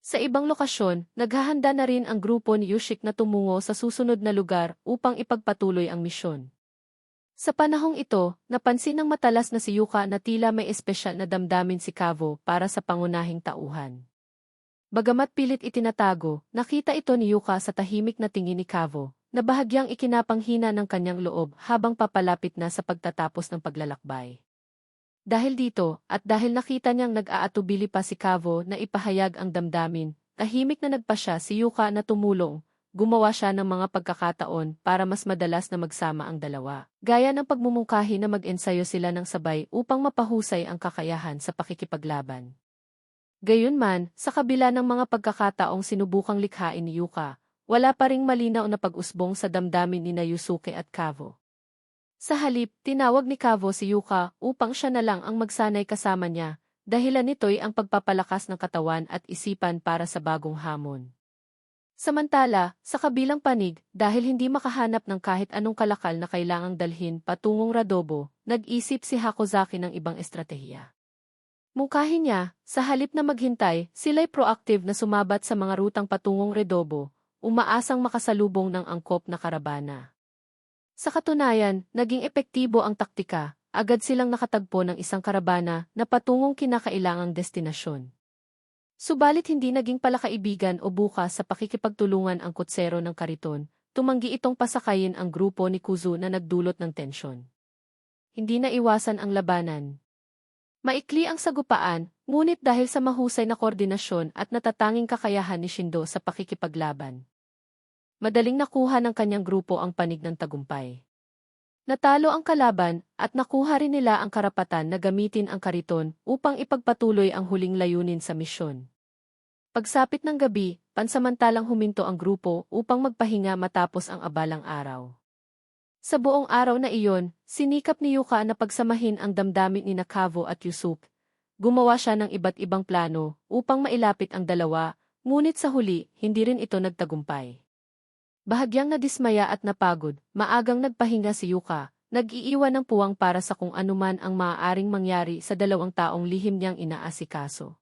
Sa ibang lokasyon, naghahanda na rin ang grupo ni Yushik na tumungo sa susunod na lugar upang ipagpatuloy ang misyon. Sa panahong ito, napansin ng matalas na si Yuka na tila may espesyal na damdamin si Kavo para sa pangunahing tauhan. Bagamat pilit itinatago, nakita ito ni Yuka sa tahimik na tingin ni Kavo, na bahagyang ikinapanghina ng kanyang loob habang papalapit na sa pagtatapos ng paglalakbay. Dahil dito, at dahil nakita niyang nag-aatubili pa si Kavo na ipahayag ang damdamin, tahimik na nagpa siya si Yuka na tumulong, gumawa siya ng mga pagkakataon para mas madalas na magsama ang dalawa. Gaya ng pagmumungkahi na mag-ensayo sila ng sabay upang mapahusay ang kakayahan sa pakikipaglaban. Gayunman, sa kabila ng mga pagkakataong sinubukang likhain ni Yuka, wala pa ring malinaw na pag-usbong sa damdamin ni Yusuke at Kavo. Sa halip, tinawag ni Kavo si Yuka upang siya na lang ang magsanay kasama niya, dahilan nito'y ang pagpapalakas ng katawan at isipan para sa bagong hamon. Samantala, sa kabilang panig, dahil hindi makahanap ng kahit anong kalakal na kailangang dalhin patungong Radobo, nag-isip si Hakozaki ng ibang estratehiya. Mungkahi niya, sa halip na maghintay, sila'y proactive na sumabat sa mga rutang patungong Radobo, umaasang makasalubong ng angkop na karabana. Sa katunayan, naging epektibo ang taktika, agad silang nakatagpo ng isang karabana na patungong kinakailangang destinasyon. Subalit hindi naging palakaibigan o bukas sa pakikipagtulungan ang kutsero ng kariton, tumanggi itong pasakayin ang grupo ni Kuzu na nagdulot ng tensyon. Hindi na iwasan ang labanan. Maikli ang sagupaan, ngunit dahil sa mahusay na koordinasyon at natatanging kakayahan ni Shindo sa pakikipaglaban, madaling nakuha ng kanyang grupo ang panig ng tagumpay. Natalo ang kalaban at nakuha rin nila ang karapatan na gamitin ang kariton upang ipagpatuloy ang huling layunin sa misyon. Pagsapit ng gabi, pansamantalang huminto ang grupo upang magpahinga matapos ang abalang araw. Sa buong araw na iyon, sinikap ni Yuka na pagsamahin ang damdamin ni Kavo at Yusuke. Gumawa siya ng iba't ibang plano upang mailapit ang dalawa, ngunit sa huli, hindi rin ito nagtagumpay. Bahagyang nadismaya at napagod, maagang nagpahinga si Yuka, nag-iiwan ng puwang para sa kung anuman ang maaaring mangyari sa dalawang taong lihim niyang inaasikaso.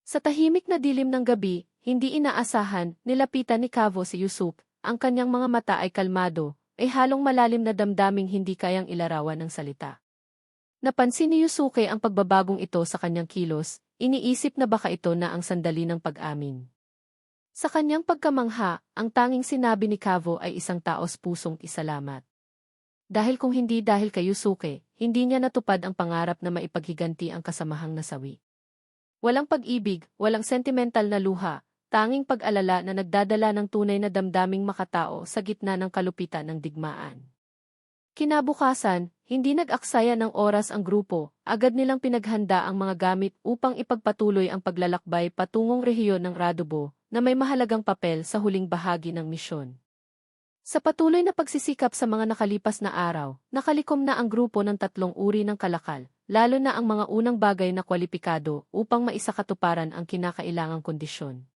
Sa tahimik na dilim ng gabi, hindi inaasahan, nilapitan ni Kavo si Yusuke, ang kanyang mga mata ay kalmado, ay halong malalim na damdaming hindi kayang ilarawan ng salita. Napansin ni Yusuke ang pagbabagong ito sa kanyang kilos, iniisip na baka ito na ang sandali ng pag-amin. Sa kanyang pagkamangha, ang tanging sinabi ni Kavo ay isang taos pusong isalamat. Dahil kung hindi dahil kay Yusuke, hindi niya natupad ang pangarap na maipaghiganti ang kasamahang nasawi. Walang pag-ibig, walang sentimental na luha, tanging pag-alala na nagdadala ng tunay na damdaming makatao sa gitna ng kalupitan ng digmaan. Kinabukasan, hindi nag-aksaya ng oras ang grupo, agad nilang pinaghanda ang mga gamit upang ipagpatuloy ang paglalakbay patungong rehiyon ng Radobo na may mahalagang papel sa huling bahagi ng misyon. Sa patuloy na pagsisikap sa mga nakalipas na araw, nakalikom na ang grupo ng 3 uri ng kalakal, lalo na ang mga unang bagay na kwalipikado upang maisakatuparan ang kinakailangang kondisyon.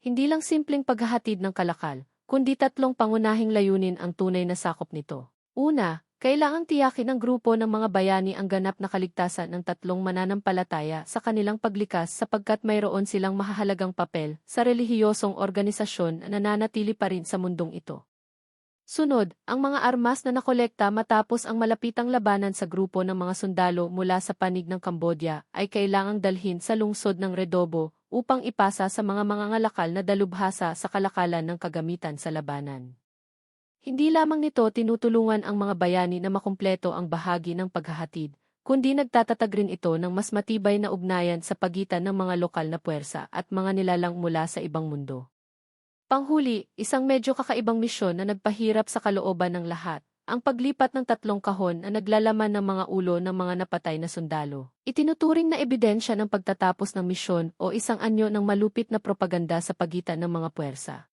Hindi lang simpleng paghahatid ng kalakal, kundi 3 pangunahing layunin ang tunay na sakop nito. Una, kailangang tiyakin ng grupo ng mga bayani ang ganap na kaligtasan ng 3 mananampalataya sa kanilang paglikas sapagkat mayroon silang mahahalagang papel sa relihiyosong organisasyon na nananatili pa rin sa mundong ito. Sunod, ang mga armas na nakolekta matapos ang malapitang labanan sa grupo ng mga sundalo mula sa panig ng Cambodia ay kailangang dalhin sa lungsod ng Redobo upang ipasa sa mga mangangalakal na dalubhasa sa kalakalan ng kagamitan sa labanan. Hindi lamang nito tinutulungan ang mga bayani na makumpleto ang bahagi ng paghahatid, kundi nagtatatag rin ito ng mas matibay na ugnayan sa pagitan ng mga lokal na puwersa at mga nilalang mula sa ibang mundo. Panghuli, isang medyo kakaibang misyon na nagpahirap sa kalooban ng lahat, ang paglipat ng 3 kahon na naglalaman ng mga ulo ng mga napatay na sundalo. Itinuturing na ebidensya ng pagtatapos ng misyon o isang anyo ng malupit na propaganda sa pagitan ng mga puwersa.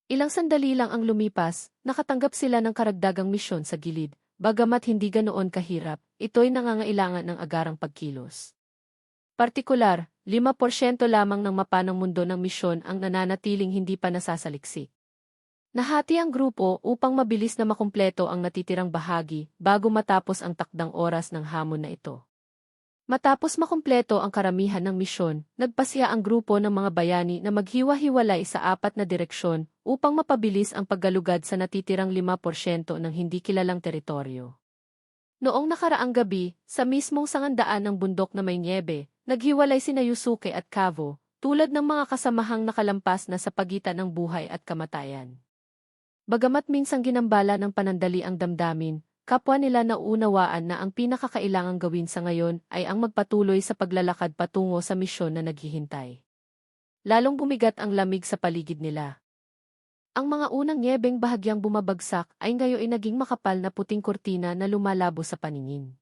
Ilang sandali lang ang lumipas, nakatanggap sila ng karagdagang misyon sa gilid, bagamat hindi ganoon kahirap, ito'y nangangailangan ng agarang pagkilos. Partikular, 5% lamang ng mapa ng mundo ng misyon ang nananatiling hindi pa nasasaliksik. Nahati ang grupo upang mabilis na makumpleto ang natitirang bahagi bago matapos ang takdang oras ng hamon na ito. Matapos makumpleto ang karamihan ng misyon, nagpasya ang grupo ng mga bayani na maghiwa-hiwalay sa 4 na direksyon upang mapabilis ang paggalugad sa natitirang 5% ng hindi kilalang teritoryo. Noong nakaraang gabi, sa mismong sangandaan ng bundok na may nyebe, naghiwalay sina Yusuke at Kavo, tulad ng mga kasamahang nakalampas na sa pagitan ng buhay at kamatayan. Bagamat minsang ginambala ng panandali ang damdamin, kapwa nila nauunawaan na ang pinakakailangang gawin sa ngayon ay ang magpatuloy sa paglalakad patungo sa misyon na naghihintay. Lalong bumigat ang lamig sa paligid nila. Ang mga unang nyebeng bahagyang bumabagsak ay ngayon ay naging makapal na puting kurtina na lumalabo sa paningin.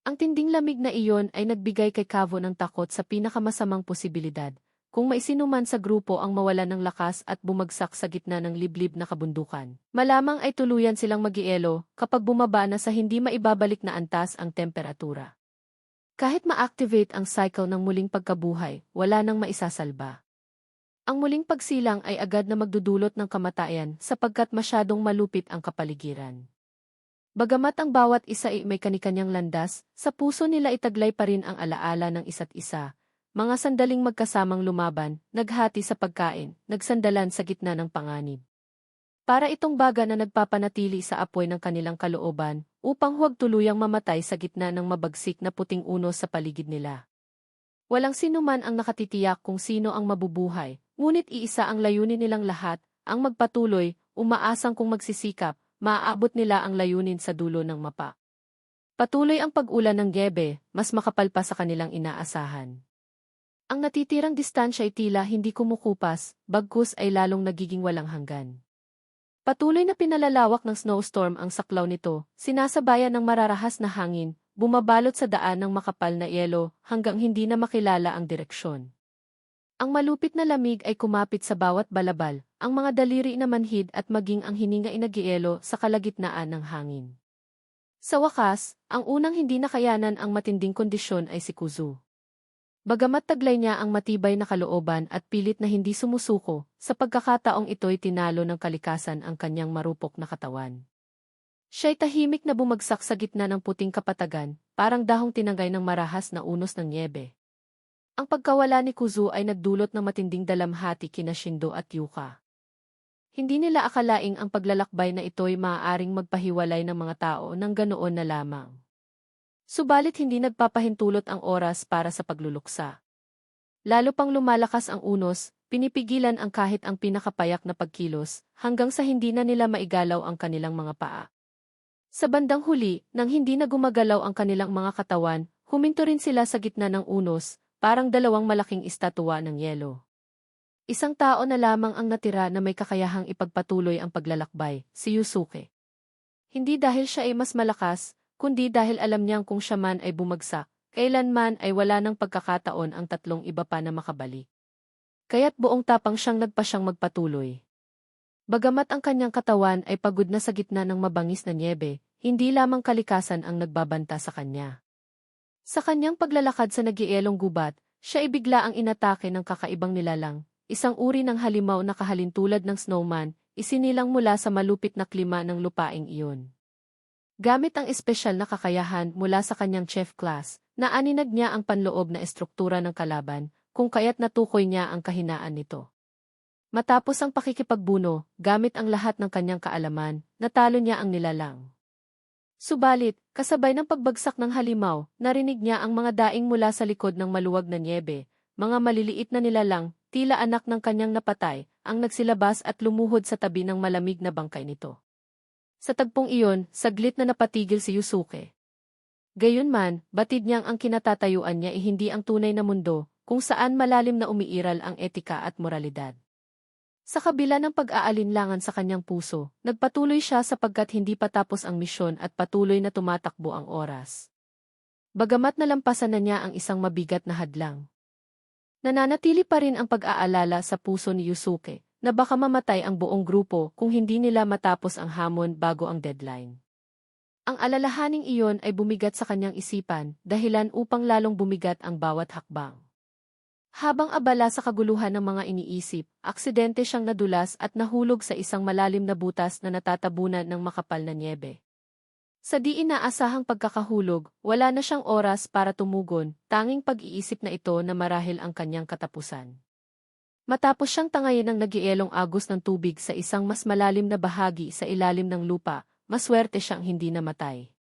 Ang tinding lamig na iyon ay nagbigay kay Kavo ng takot sa pinakamasamang posibilidad, kung maisinuman sa grupo ang mawalan ng lakas at bumagsak sa gitna ng liblib na kabundukan. Malamang ay tuluyan silang mag-ielo kapag bumaba na sa hindi maibabalik na antas ang temperatura. Kahit ma-activate ang cycle ng muling pagkabuhay, wala nang maisasalba. Ang muling pagsilang ay agad na magdudulot ng kamatayan sapagkat masyadong malupit ang kapaligiran. Bagamat ang bawat isa ay may kanikanyang landas, sa puso nila itaglay pa rin ang alaala ng isa't isa. Mga sandaling magkasamang lumaban, naghati sa pagkain, nagsandalan sa gitna ng panganib. Para itong baga na nagpapanatili sa apoy ng kanilang kalooban, upang huwag tuluyang mamatay sa gitna ng mabagsik na puting unos sa paligid nila. Walang sinuman ang nakatitiyak kung sino ang mabubuhay, ngunit iisa ang layunin nilang lahat, ang magpatuloy, umaasang kung magsisikap, maaabot nila ang layunin sa dulo ng mapa. Patuloy ang pag-ulan ng Gebe, mas makapal pa sa kanilang inaasahan. Ang natitirang distansya ay tila hindi kumukupas, bagkus ay lalong nagiging walang hanggan. Patuloy na pinalalawak ng snowstorm ang saklaw nito, sinasabayan ng mararahas na hangin, bumabalot sa daan ng makapal na yelo hanggang hindi na makilala ang direksyon. Ang malupit na lamig ay kumapit sa bawat balabal, ang mga daliri na manhid at maging ang hininga ay nag-ielo sa kalagitnaan ng hangin. Sa wakas, ang unang hindi nakayanan ang matinding kondisyon ay si Kuzu. Bagamat taglay niya ang matibay na kalooban at pilit na hindi sumusuko, sa pagkakataong ito'y tinalo ng kalikasan ang kanyang marupok na katawan. Siya'y tahimik na bumagsak sa gitna ng puting kapatagan, parang dahong tinangay ng marahas na unos ng nyebe. Ang pagkawala ni Kuzu ay nagdulot ng matinding dalamhati kina Shindo at Yuka. Hindi nila akalaing ang paglalakbay na ito'y maaaring magpahiwalay ng mga tao ng ganoon na lamang. Subalit hindi nagpapahintulot ang oras para sa pagluluksa. Lalo pang lumalakas ang unos, pinipigilan ang kahit ang pinakapayak na pagkilos, hanggang sa hindi na nila maigalaw ang kanilang mga paa. Sa bandang huli, nang hindi na gumagalaw ang kanilang mga katawan, huminto rin sila sa gitna ng unos, parang dalawang malaking estatwa ng yelo. Isang tao na lamang ang natira na may kakayahang ipagpatuloy ang paglalakbay, si Yusuke. Hindi dahil siya ay mas malakas, kundi dahil alam niyang kung siya man ay bumagsak, kailanman ay wala ng pagkakataon ang tatlong iba pa na makabalik. Kaya't buong tapang siyang nagpasyang magpatuloy. Bagamat ang kanyang katawan ay pagod na sa gitna ng mabangis na nyebe, hindi lamang kalikasan ang nagbabanta sa kanya. Sa kanyang paglalakad sa nagielong gubat, siya ay bigla ang inatake ng kakaibang nilalang, isang uri ng halimaw na kahalintulad ng snowman, isinilang mula sa malupit na klima ng lupaing iyon. Gamit ang espesyal na kakayahan mula sa kanyang chef class, naaninag niya ang panloob na estruktura ng kalaban, kung kaya't natukoy niya ang kahinaan nito. Matapos ang pakikipagbuno, gamit ang lahat ng kanyang kaalaman, natalo niya ang nilalang. Subalit, kasabay ng pagbagsak ng halimaw, narinig niya ang mga daing mula sa likod ng maluwag na nyebe, mga maliliit na nilalang, tila anak ng kanyang napatay, ang nagsilabas at lumuhod sa tabi ng malamig na bangkay nito. Sa tagpong iyon, saglit na napatigil si Yusuke. Gayunman, batid niyang ang kinatatayuan niya ay hindi ang tunay na mundo, kung saan malalim na umiiral ang etika at moralidad. Sa kabila ng pag-aalinlangan sa kanyang puso, nagpatuloy siya sapagkat hindi pa tapos ang misyon at patuloy na tumatakbo ang oras. Bagamat nalampasan na niya ang isang mabigat na hadlang. Nananatili pa rin ang pag-aalala sa puso ni Yusuke, na baka mamatay ang buong grupo kung hindi nila matapos ang hamon bago ang deadline. Ang alalahaning iyon ay bumigat sa kanyang isipan, dahilan upang lalong bumigat ang bawat hakbang. Habang abala sa kaguluhan ng mga iniisip, aksidente siyang nadulas at nahulog sa isang malalim na butas na natatabunan ng makapal na nyebe. Sa di inaasahang pagkakahulog, wala na siyang oras para tumugon, tanging pag-iisip na ito na marahil ang kanyang katapusan. Matapos siyang tangayin ng nagielong agos ng tubig sa isang mas malalim na bahagi sa ilalim ng lupa, maswerte siyang hindi namatay.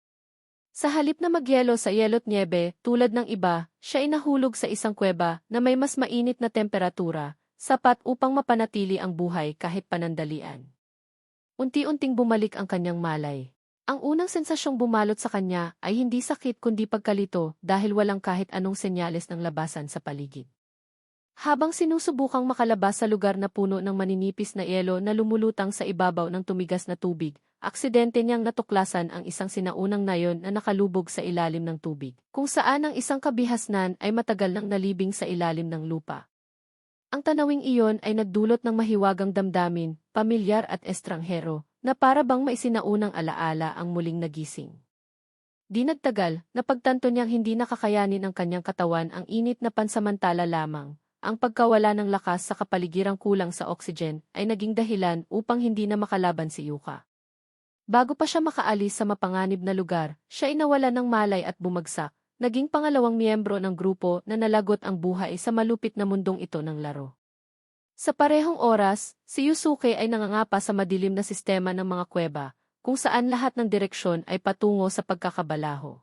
Sa halip na magyelo sa yelot nyebe, tulad ng iba, siya ay nahulog sa isang kuweba na may mas mainit na temperatura, sapat upang mapanatili ang buhay kahit panandalian. Unti-unting bumalik ang kanyang malay. Ang unang sensasyong bumalot sa kanya ay hindi sakit kundi pagkalito dahil walang kahit anong senyales ng labasan sa paligid. Habang sinusubukang makalabas sa lugar na puno ng maninipis na yelo na lumulutang sa ibabaw ng tumigas na tubig, aksidente niyang natuklasan ang isang sinaunang nayon na nakalubog sa ilalim ng tubig, kung saan ang isang kabihasnan ay matagal nang nalibing sa ilalim ng lupa. Ang tanawing iyon ay nagdulot ng mahiwagang damdamin, pamilyar at estranghero, na para bang maisinaunang alaala ang muling nagising. Di nagtagal, napagtanto niyang hindi nakakayanin ng kanyang katawan ang init na pansamantala lamang. Ang pagkawala ng lakas sa kapaligirang kulang sa oxygen ay naging dahilan upang hindi na makalaban si Yuka. Bago pa siya makaalis sa mapanganib na lugar, siya ay nawalan ng malay at bumagsak, naging pangalawang miyembro ng grupo na nalagot ang buhay sa malupit na mundong ito ng laro. Sa parehong oras, si Yusuke ay nangangapa sa madilim na sistema ng mga kuweba, kung saan lahat ng direksyon ay patungo sa pagkakabalaho.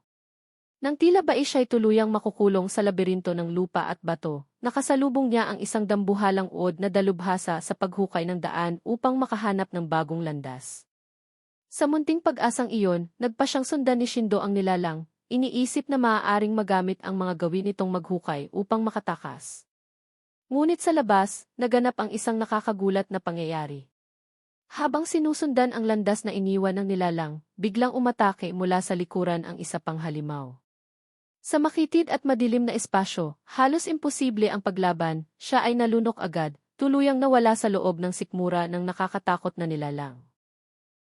Nang tila ba siya'y tuluyang makukulong sa labirinto ng lupa at bato, nakasalubong niya ang isang dambuhalang uod na dalubhasa sa paghukay ng daan upang makahanap ng bagong landas. Sa munting pag-asang iyon, nagpa siyang sundan ni Shindo ang nilalang, iniisip na maaaring magamit ang mga gawin nitong maghukay upang makatakas. Ngunit sa labas, naganap ang isang nakakagulat na pangyayari. Habang sinusundan ang landas na iniwan ng nilalang, biglang umatake mula sa likuran ang isa pang halimaw. Sa makitid at madilim na espasyo, halos imposible ang paglaban, siya ay nalunok agad, tuluyang nawala sa loob ng sikmura ng nakakatakot na nilalang.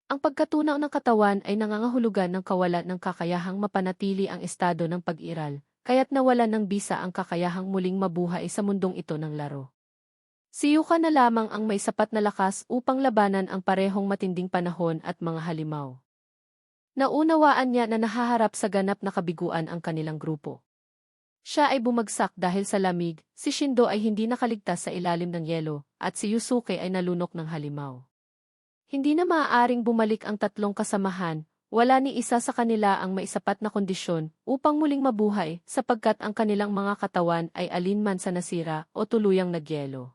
Ang pagkatunaw ng katawan ay nangangahulugan ng kawalan ng kakayahang mapanatili ang estado ng pag-iral, kaya't nawalan ng bisa ang kakayahang muling mabuhay sa mundong ito ng laro. Si Yuka na lamang ang may sapat na lakas upang labanan ang parehong matinding panahon at mga halimaw. Naunawaan niya na nahaharap sa ganap na kabiguan ang kanilang grupo. Siya ay bumagsak dahil sa lamig, si Shindo ay hindi nakaligtas sa ilalim ng yelo, at si Yusuke ay nalunok ng halimaw. Hindi na maaaring bumalik ang tatlong kasamahan, wala ni isa sa kanila ang maisapat na kondisyon upang muling mabuhay sapagkat ang kanilang mga katawan ay alinman sa nasira o tuluyang nagyelo.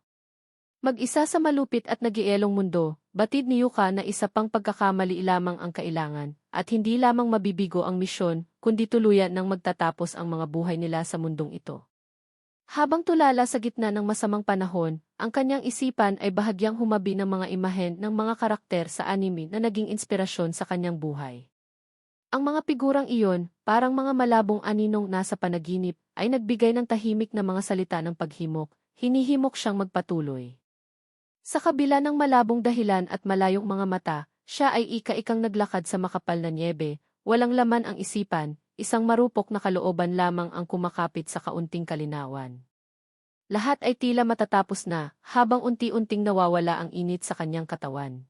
Mag-isa sa malupit at nagielong mundo, batid ni Yuka na isa pang pagkakamali lamang ang kailangan, at hindi lamang mabibigo ang misyon, kundi tuluyan ng magtatapos ang mga buhay nila sa mundong ito. Habang tulala sa gitna ng masamang panahon, ang kanyang isipan ay bahagyang humabi ng mga imahen ng mga karakter sa anime na naging inspirasyon sa kanyang buhay. Ang mga figurang iyon, parang mga malabong aninong nasa panaginip, ay nagbigay ng tahimik na mga salita ng paghimok, hinihimok siyang magpatuloy. Sa kabila ng malabong dahilan at malayong mga mata, siya ay ika-ikang naglakad sa makapal na nyebe, walang laman ang isipan, isang marupok na kalooban lamang ang kumakapit sa kaunting kalinawan. Lahat ay tila matatapos na, habang unti-unting nawawala ang init sa kanyang katawan.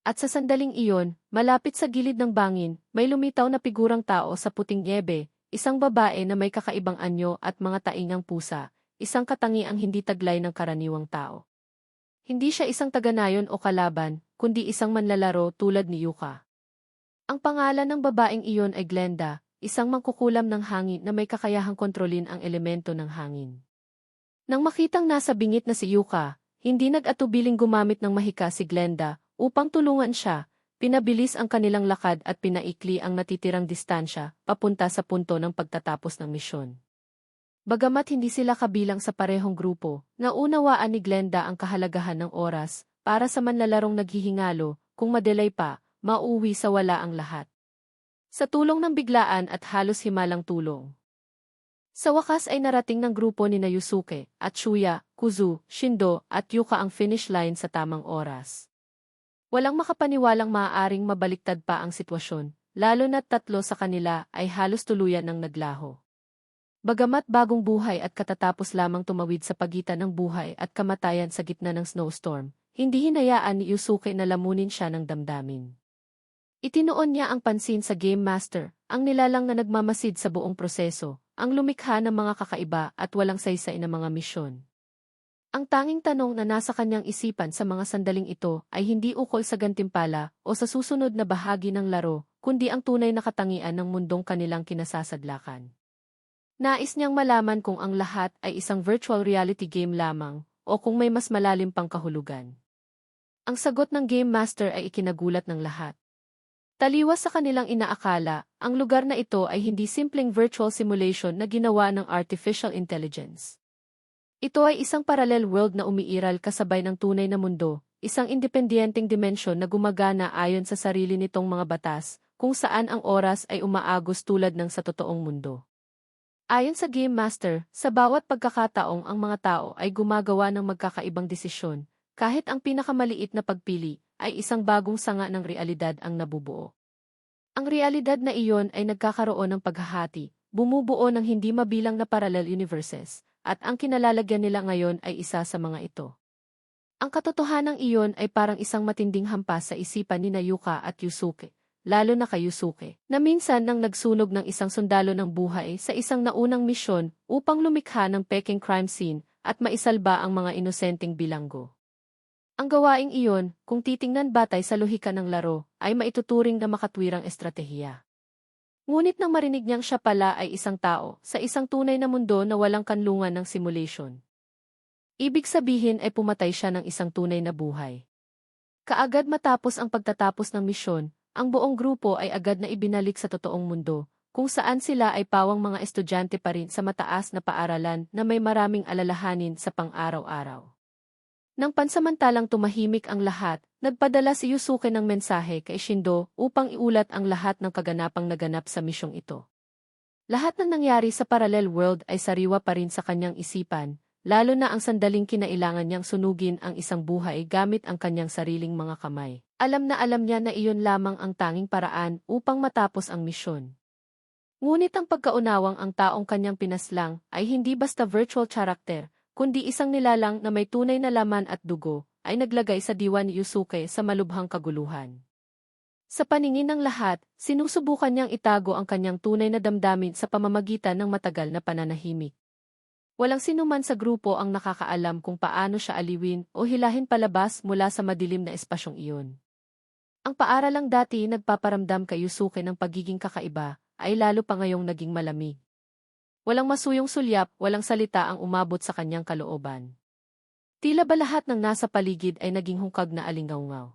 At sa sandaling iyon, malapit sa gilid ng bangin, may lumitaw na figurang tao sa puting nyebe, isang babae na may kakaibang anyo at mga taingang pusa, isang katangiang hindi taglay ng karaniwang tao. Hindi siya isang taganayon o kalaban, kundi isang manlalaro tulad ni Yuka. Ang pangalan ng babaeng iyon ay Glenda, isang mangkukulam ng hangin na may kakayahang kontrolin ang elemento ng hangin. Nang makitang nasa bingit na si Yuka, hindi nag-atubiling gumamit ng mahika si Glenda upang tulungan siya, pinabilis ang kanilang lakad at pinaikli ang natitirang distansya papunta sa punto ng pagtatapos ng misyon. Bagamat hindi sila kabilang sa parehong grupo, naunawaan ni Glenda ang kahalagahan ng oras para sa manlalarong naghihingalo, kung madelay pa, mauwi sa wala ang lahat. Sa tulong ng biglaan at halos himalang tulong. Sa wakas ay narating ng grupo ni Yusuke, Atsuya, Kuzu, Shindo at Yuka ang finish line sa tamang oras. Walang makapaniwalang maaaring mabaliktad pa ang sitwasyon, lalo na't tatlo sa kanila ay halos tuluyan ng naglaho. Bagamat bagong buhay at katatapos lamang tumawid sa pagitan ng buhay at kamatayan sa gitna ng snowstorm, hindi hinayaan ni Yusuke na lamunin siya ng damdamin. Itinuon niya ang pansin sa Game Master, ang nilalang na nagmamasid sa buong proseso, ang lumikha ng mga kakaiba at walang saysay na mga misyon. Ang tanging tanong na nasa kanyang isipan sa mga sandaling ito ay hindi ukol sa gantimpala o sa susunod na bahagi ng laro, kundi ang tunay na katangian ng mundong kanilang kinasasadlakan. Nais niyang malaman kung ang lahat ay isang virtual reality game lamang o kung may mas malalim pang kahulugan. Ang sagot ng Game Master ay ikinagulat ng lahat. Taliwas sa kanilang inaakala, ang lugar na ito ay hindi simpleng virtual simulation na ginawa ng artificial intelligence. Ito ay isang parallel world na umiiral kasabay ng tunay na mundo, isang independenteng dimensyon na gumagana ayon sa sarili nitong mga batas, kung saan ang oras ay umaagos tulad ng sa totoong mundo. Ayon sa Game Master, sa bawat pagkakataong ang mga tao ay gumagawa ng magkakaibang desisyon, kahit ang pinakamaliit na pagpili ay isang bagong sanga ng realidad ang nabubuo. Ang realidad na iyon ay nagkakaroon ng paghahati, bumubuo ng hindi mabilang na parallel universes, at ang kinalalagyan nila ngayon ay isa sa mga ito. Ang katotohanan iyon ay parang isang matinding hampas sa isipan ni Yuka at Yusuke, lalo na kay Yusuke, na minsan nang nagsunog ng isang sundalo ng buhay sa isang naunang misyon upang lumikha ng peking crime scene at maisalba ang mga inosenteng bilanggo. Ang gawaing iyon, kung titingnan batay sa lohika ng laro, ay maituturing na makatwirang estratehiya. Ngunit nang marinig niyang siya pala ay isang tao sa isang tunay na mundo na walang kanlungan ng simulation. Ibig sabihin ay pumatay siya ng isang tunay na buhay. Kaagad matapos ang pagtatapos ng misyon, ang buong grupo ay agad na ibinalik sa totoong mundo, kung saan sila ay pawang mga estudyante pa rin sa mataas na paaralan na may maraming alalahanin sa pang-araw-araw. Nang pansamantalang tumahimik ang lahat, nagpadala si Yusuke ng mensahe kay Shindo upang iulat ang lahat ng kaganapang naganap sa misyong ito. Lahat ng nangyari sa parallel world ay sariwa pa rin sa kanyang isipan, lalo na ang sandaling kinailangan niyang sunugin ang isang buhay gamit ang kanyang sariling mga kamay. Alam niya na iyon lamang ang tanging paraan upang matapos ang misyon. Ngunit ang pagkaunawang ang taong kanyang pinaslang ay hindi basta virtual character, kundi isang nilalang na may tunay na laman at dugo, ay naglagay sa diwa ni Yusuke sa malubhang kaguluhan. Sa paningin ng lahat, sinusubukan niyang itago ang kanyang tunay na damdamin sa pamamagitan ng matagal na pananahimik. Walang sinuman sa grupo ang nakakaalam kung paano siya aliwin o hilahin palabas mula sa madilim na espasyong iyon. Ang paaralang dati nagpaparamdam kay Yusuke ng pagiging kakaiba, ay lalo pa ngayong naging malamig. Walang masuyong sulyap, walang salita ang umabot sa kanyang kalooban. Tila ba lahat ng nasa paligid ay naging hungkag na alingaungaw.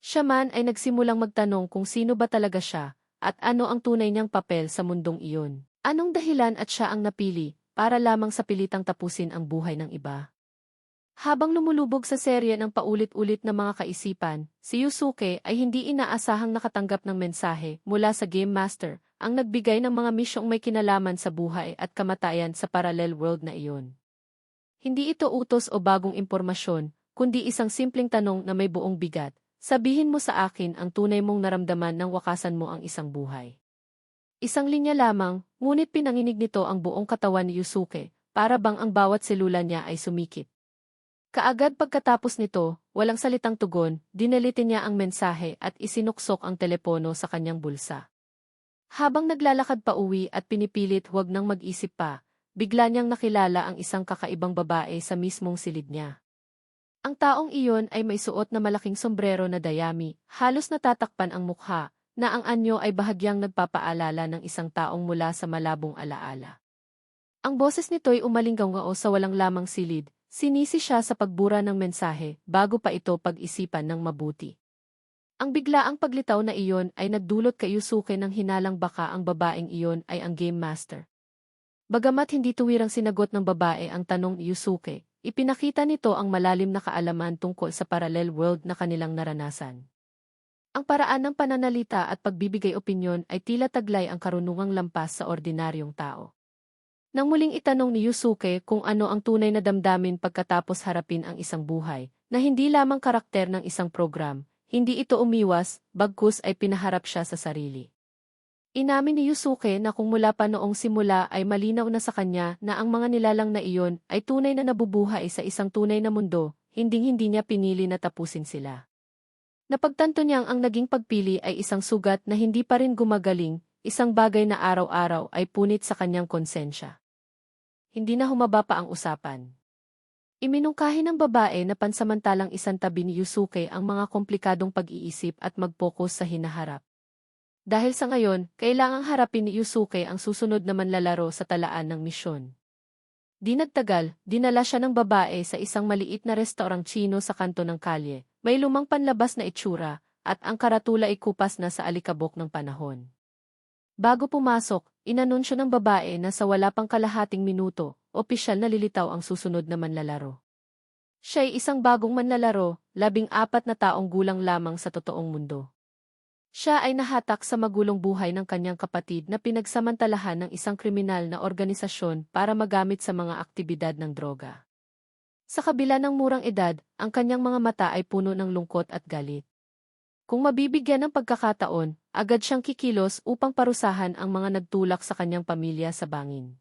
Siya man ay nagsimulang magtanong kung sino ba talaga siya, at ano ang tunay niyang papel sa mundong iyon. Anong dahilan at siya ang napili, para lamang sa pilitang tapusin ang buhay ng iba. Habang lumulubog sa serye ng paulit-ulit na mga kaisipan, si Yusuke ay hindi inaasahang nakatanggap ng mensahe mula sa Game Master, ang nagbigay ng mga misyong may kinalaman sa buhay at kamatayan sa parallel world na iyon. Hindi ito utos o bagong impormasyon, kundi isang simpleng tanong na may buong bigat. Sabihin mo sa akin ang tunay mong naramdaman nang wakasan mo ang isang buhay. Isang linya lamang, ngunit pinanginig nito ang buong katawan ni Yusuke, para bang ang bawat selula niya ay sumikip. Kaagad pagkatapos nito, walang salitang tugon, dinelete niya ang mensahe at isinuksok ang telepono sa kanyang bulsa. Habang naglalakad pa uwi at pinipilit huwag nang mag-isip pa, bigla niyang nakilala ang isang kakaibang babae sa mismong silid niya. Ang taong iyon ay may suot na malaking sombrero na dayami, halos natatakpan ang mukha, na ang anyo ay bahagyang nagpapaalala ng isang taong mula sa malabong alaala. Ang boses nito'y umalinggaw sa walang lamang silid, sinisi siya sa pagbura ng mensahe bago pa ito pag-isipan ng mabuti. Ang biglaang paglitaw na iyon ay nagdulot kay Yusuke ng hinalang baka ang babaeng iyon ay ang Game Master. Bagamat hindi tuwirang sinagot ng babae ang tanong ni Yusuke, ipinakita nito ang malalim na kaalaman tungkol sa parallel world na kanilang naranasan. Ang paraan ng pananalita at pagbibigay opinyon ay tila taglay ang karunungang lampas sa ordinaryong tao. Nang muling itanong ni Yusuke kung ano ang tunay na damdamin pagkatapos harapin ang isang buhay, na hindi lamang karakter ng isang program, hindi ito umiwas, bagkus ay pinaharap siya sa sarili. Inamin ni Yusuke na kung mula pa noong simula ay malinaw na sa kanya na ang mga nilalang na iyon ay tunay na nabubuhay sa isang tunay na mundo, hinding-hindi niya pinili na tapusin sila. Napagtanto niyang ang naging pagpili ay isang sugat na hindi pa rin gumagaling, isang bagay na araw-araw ay punit sa kanyang konsensya. Hindi na humaba pa ang usapan. Iminungkahi ng babae na pansamantalang isantabi ni Yusuke ang mga komplikadong pag-iisip at mag-focus sa hinaharap. Dahil sa ngayon, kailangang harapin ni Yusuke ang susunod na manlalaro sa talaan ng misyon. Di nagtagal, dinala siya ng babae sa isang maliit na restaurang Chino sa kanto ng kalye. May lumang panlabas na itsura, at ang karatula ay kupas na sa alikabok ng panahon. Bago pumasok, inanunsyo ng babae na sa wala pang kalahating minuto, opisyal na lilitaw ang susunod na manlalaro. Siya ay isang bagong manlalaro, 14 na taong gulang lamang sa totoong mundo. Siya ay nahatak sa magulong buhay ng kanyang kapatid na pinagsamantalahan ng isang kriminal na organisasyon para magamit sa mga aktibidad ng droga. Sa kabila ng murang edad, ang kanyang mga mata ay puno ng lungkot at galit. Kung mabibigyan ng pagkakataon, agad siyang kikilos upang parusahan ang mga nagtulak sa kanyang pamilya sa bangin.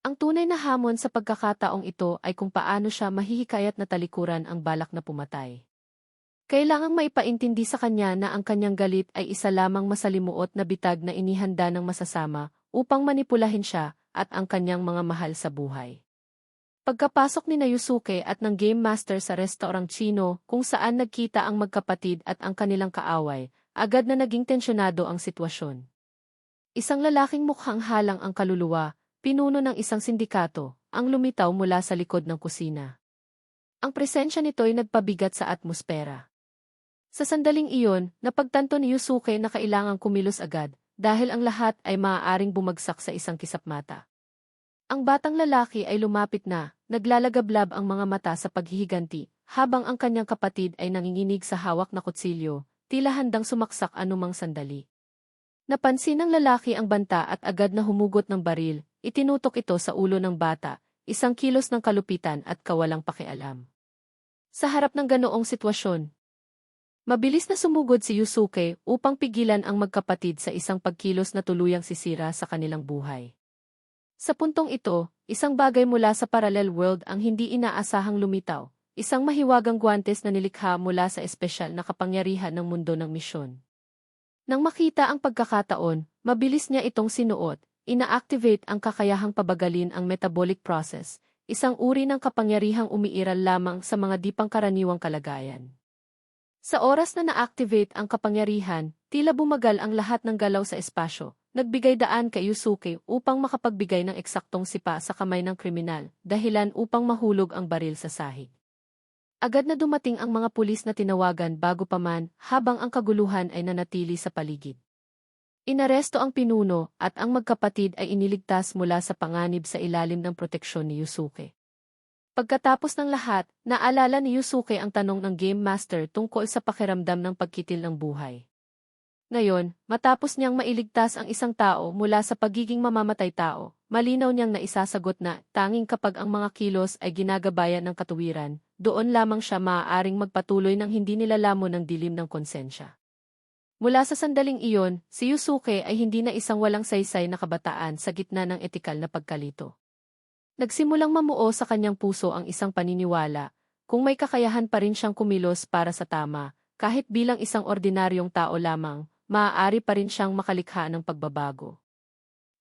Ang tunay na hamon sa pagkakataong ito ay kung paano siya mahihikayat na talikuran ang balak na pumatay. Kailangang maipaintindi sa kanya na ang kanyang galit ay isa lamang masalimuot na bitag na inihanda ng masasama upang manipulahin siya at ang kanyang mga mahal sa buhay. Pagkapasok ni Yusuke at ng Game Master sa restaurang Chino kung saan nagkita ang magkapatid at ang kanilang kaaway, agad na naging tensyonado ang sitwasyon. Isang lalaking mukhang halang ang kaluluwa, pinuno ng isang sindikato, ang lumitaw mula sa likod ng kusina. Ang presensya nito ay nagpabigat sa atmosfera. Sa sandaling iyon, napagtanto ni Yusuke na kailangang kumilos agad, dahil ang lahat ay maaaring bumagsak sa isang kisapmata. Ang batang lalaki ay lumapit na, naglalagablab ang mga mata sa paghihiganti, habang ang kanyang kapatid ay nanginginig sa hawak na kutsilyo, tila handang sumaksak anumang sandali. Napansin ng lalaki ang banta at agad na humugot ng baril, itinutok ito sa ulo ng bata, isang kilos ng kalupitan at kawalang pakialam. Sa harap ng ganoong sitwasyon, mabilis na sumugod si Yusuke upang pigilan ang magkapatid sa isang pagkilos na tuluyang sisira sa kanilang buhay. Sa puntong ito, isang bagay mula sa parallel world ang hindi inaasahang lumitaw, isang mahiwagang guwantes na nilikha mula sa espesyal na kapangyarihan ng mundo ng misyon. Nang makita ang pagkakataon, mabilis niya itong sinuot, ina-activate ang kakayahang pabagalin ang metabolic process, isang uri ng kapangyarihang umiiral lamang sa mga di pangkaraniwang kalagayan. Sa oras na na-activate ang kapangyarihan, tila bumagal ang lahat ng galaw sa espasyo. Nagbigay daan kay Yusuke upang makapagbigay ng eksaktong sipa sa kamay ng kriminal, dahilan upang mahulog ang baril sa sahig. Agad na dumating ang mga pulis na tinawagan bago pa man, habang ang kaguluhan ay nanatili sa paligid. Inaresto ang pinuno at ang magkapatid ay iniligtas mula sa panganib sa ilalim ng proteksyon ni Yusuke. Pagkatapos ng lahat, naalala ni Yusuke ang tanong ng Game Master tungkol sa pakiramdam ng pagkitil ng buhay. Ngayon, matapos niyang mailigtas ang isang tao mula sa pagiging mamamatay tao, malinaw niyang naisasagot na tanging kapag ang mga kilos ay ginagabayan ng katuwiran, doon lamang siya maaaring magpatuloy ng hindi nilalamon ng dilim ng konsensya. Mula sa sandaling iyon, si Yusuke ay hindi na isang walang saysay na kabataan sa gitna ng etikal na pagkalito. Nagsimulang mamuo sa kanyang puso ang isang paniniwala, kung may kakayahan pa rin siyang kumilos para sa tama, kahit bilang isang ordinaryong tao lamang, maaari pa rin siyang makalikha ng pagbabago.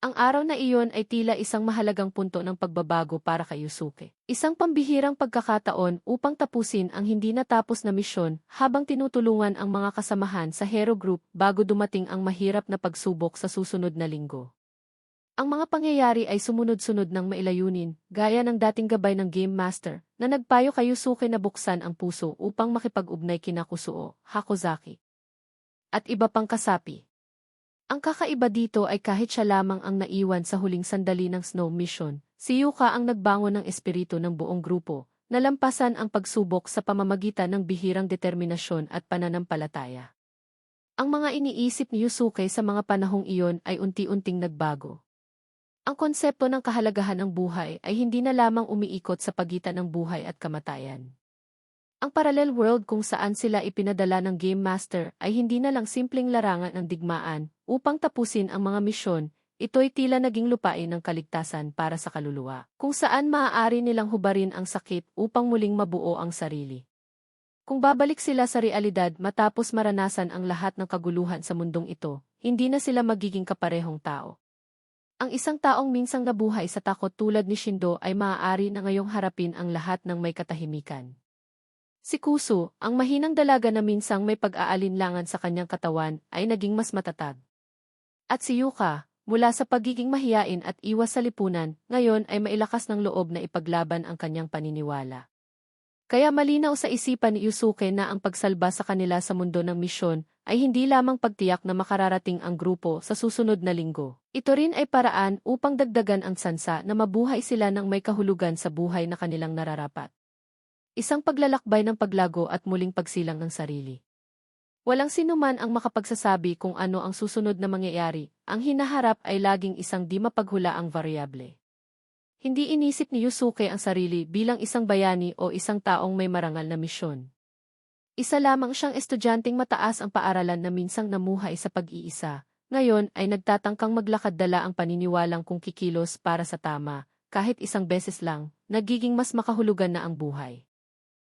Ang araw na iyon ay tila isang mahalagang punto ng pagbabago para kay Yusuke. Isang pambihirang pagkakataon upang tapusin ang hindi natapos na misyon habang tinutulungan ang mga kasamahan sa Hero Group bago dumating ang mahirap na pagsubok sa susunod na linggo. Ang mga pangyayari ay sumunod-sunod ng mailayunin, gaya ng dating gabay ng Game Master, na nagpayo kay Yusuke na buksan ang puso upang makipag-ugnay kina Kusuo, Hakozaki, at iba pang kasapi. Ang kakaiba dito ay kahit siya lamang ang naiwan sa huling sandali ng Snow Mission, si Yuka ang nagbangon ng espiritu ng buong grupo, nalampasan ang pagsubok sa pamamagitan ng bihirang determinasyon at pananampalataya. Ang mga iniisip ni Yusuke sa mga panahong iyon ay unti-unting nagbago. Ang konsepto ng kahalagahan ng buhay ay hindi na lamang umiikot sa pagitan ng buhay at kamatayan. Ang parallel world kung saan sila ipinadala ng Game Master ay hindi na lang simpleng larangan ng digmaan upang tapusin ang mga misyon, ito'y tila naging lupain ng kaligtasan para sa kaluluwa, kung saan maaari nilang hubarin ang sakit upang muling mabuo ang sarili. Kung babalik sila sa realidad matapos maranasan ang lahat ng kaguluhan sa mundong ito, hindi na sila magiging kaparehong tao. Ang isang taong minsang nabuhay sa takot tulad ni Shindo ay maaari na ngayong harapin ang lahat ng may katahimikan. Si Kusu, ang mahinang dalaga na minsang may pag-aalinlangan sa kanyang katawan, ay naging mas matatag. At si Yuka, mula sa pagiging mahiyain at iwas sa lipunan, ngayon ay mailakas ng loob na ipaglaban ang kanyang paniniwala. Kaya malinaw sa isipan ni Yusuke na ang pagsalba sa kanila sa mundo ng misyon ay hindi lamang pagtiyak na makararating ang grupo sa susunod na linggo. Ito rin ay paraan upang dagdagan ang tsansa na mabuhay sila ng may kahulugan sa buhay na kanilang nararapat. Isang paglalakbay ng paglago at muling pagsilang ng sarili. Walang sinuman ang makapagsasabi kung ano ang susunod na mangyayari, ang hinaharap ay laging isang di mapaghulaang variable. Hindi inisip ni Yusuke ang sarili bilang isang bayani o isang taong may marangal na misyon. Isa lamang siyang estudyanteng mataas ang paaralan na minsang namuhay sa pag-iisa, ngayon ay nagtatangkang maglakad dala ang paniniwalang kung kikilos para sa tama, kahit isang beses lang, nagiging mas makahulugan na ang buhay.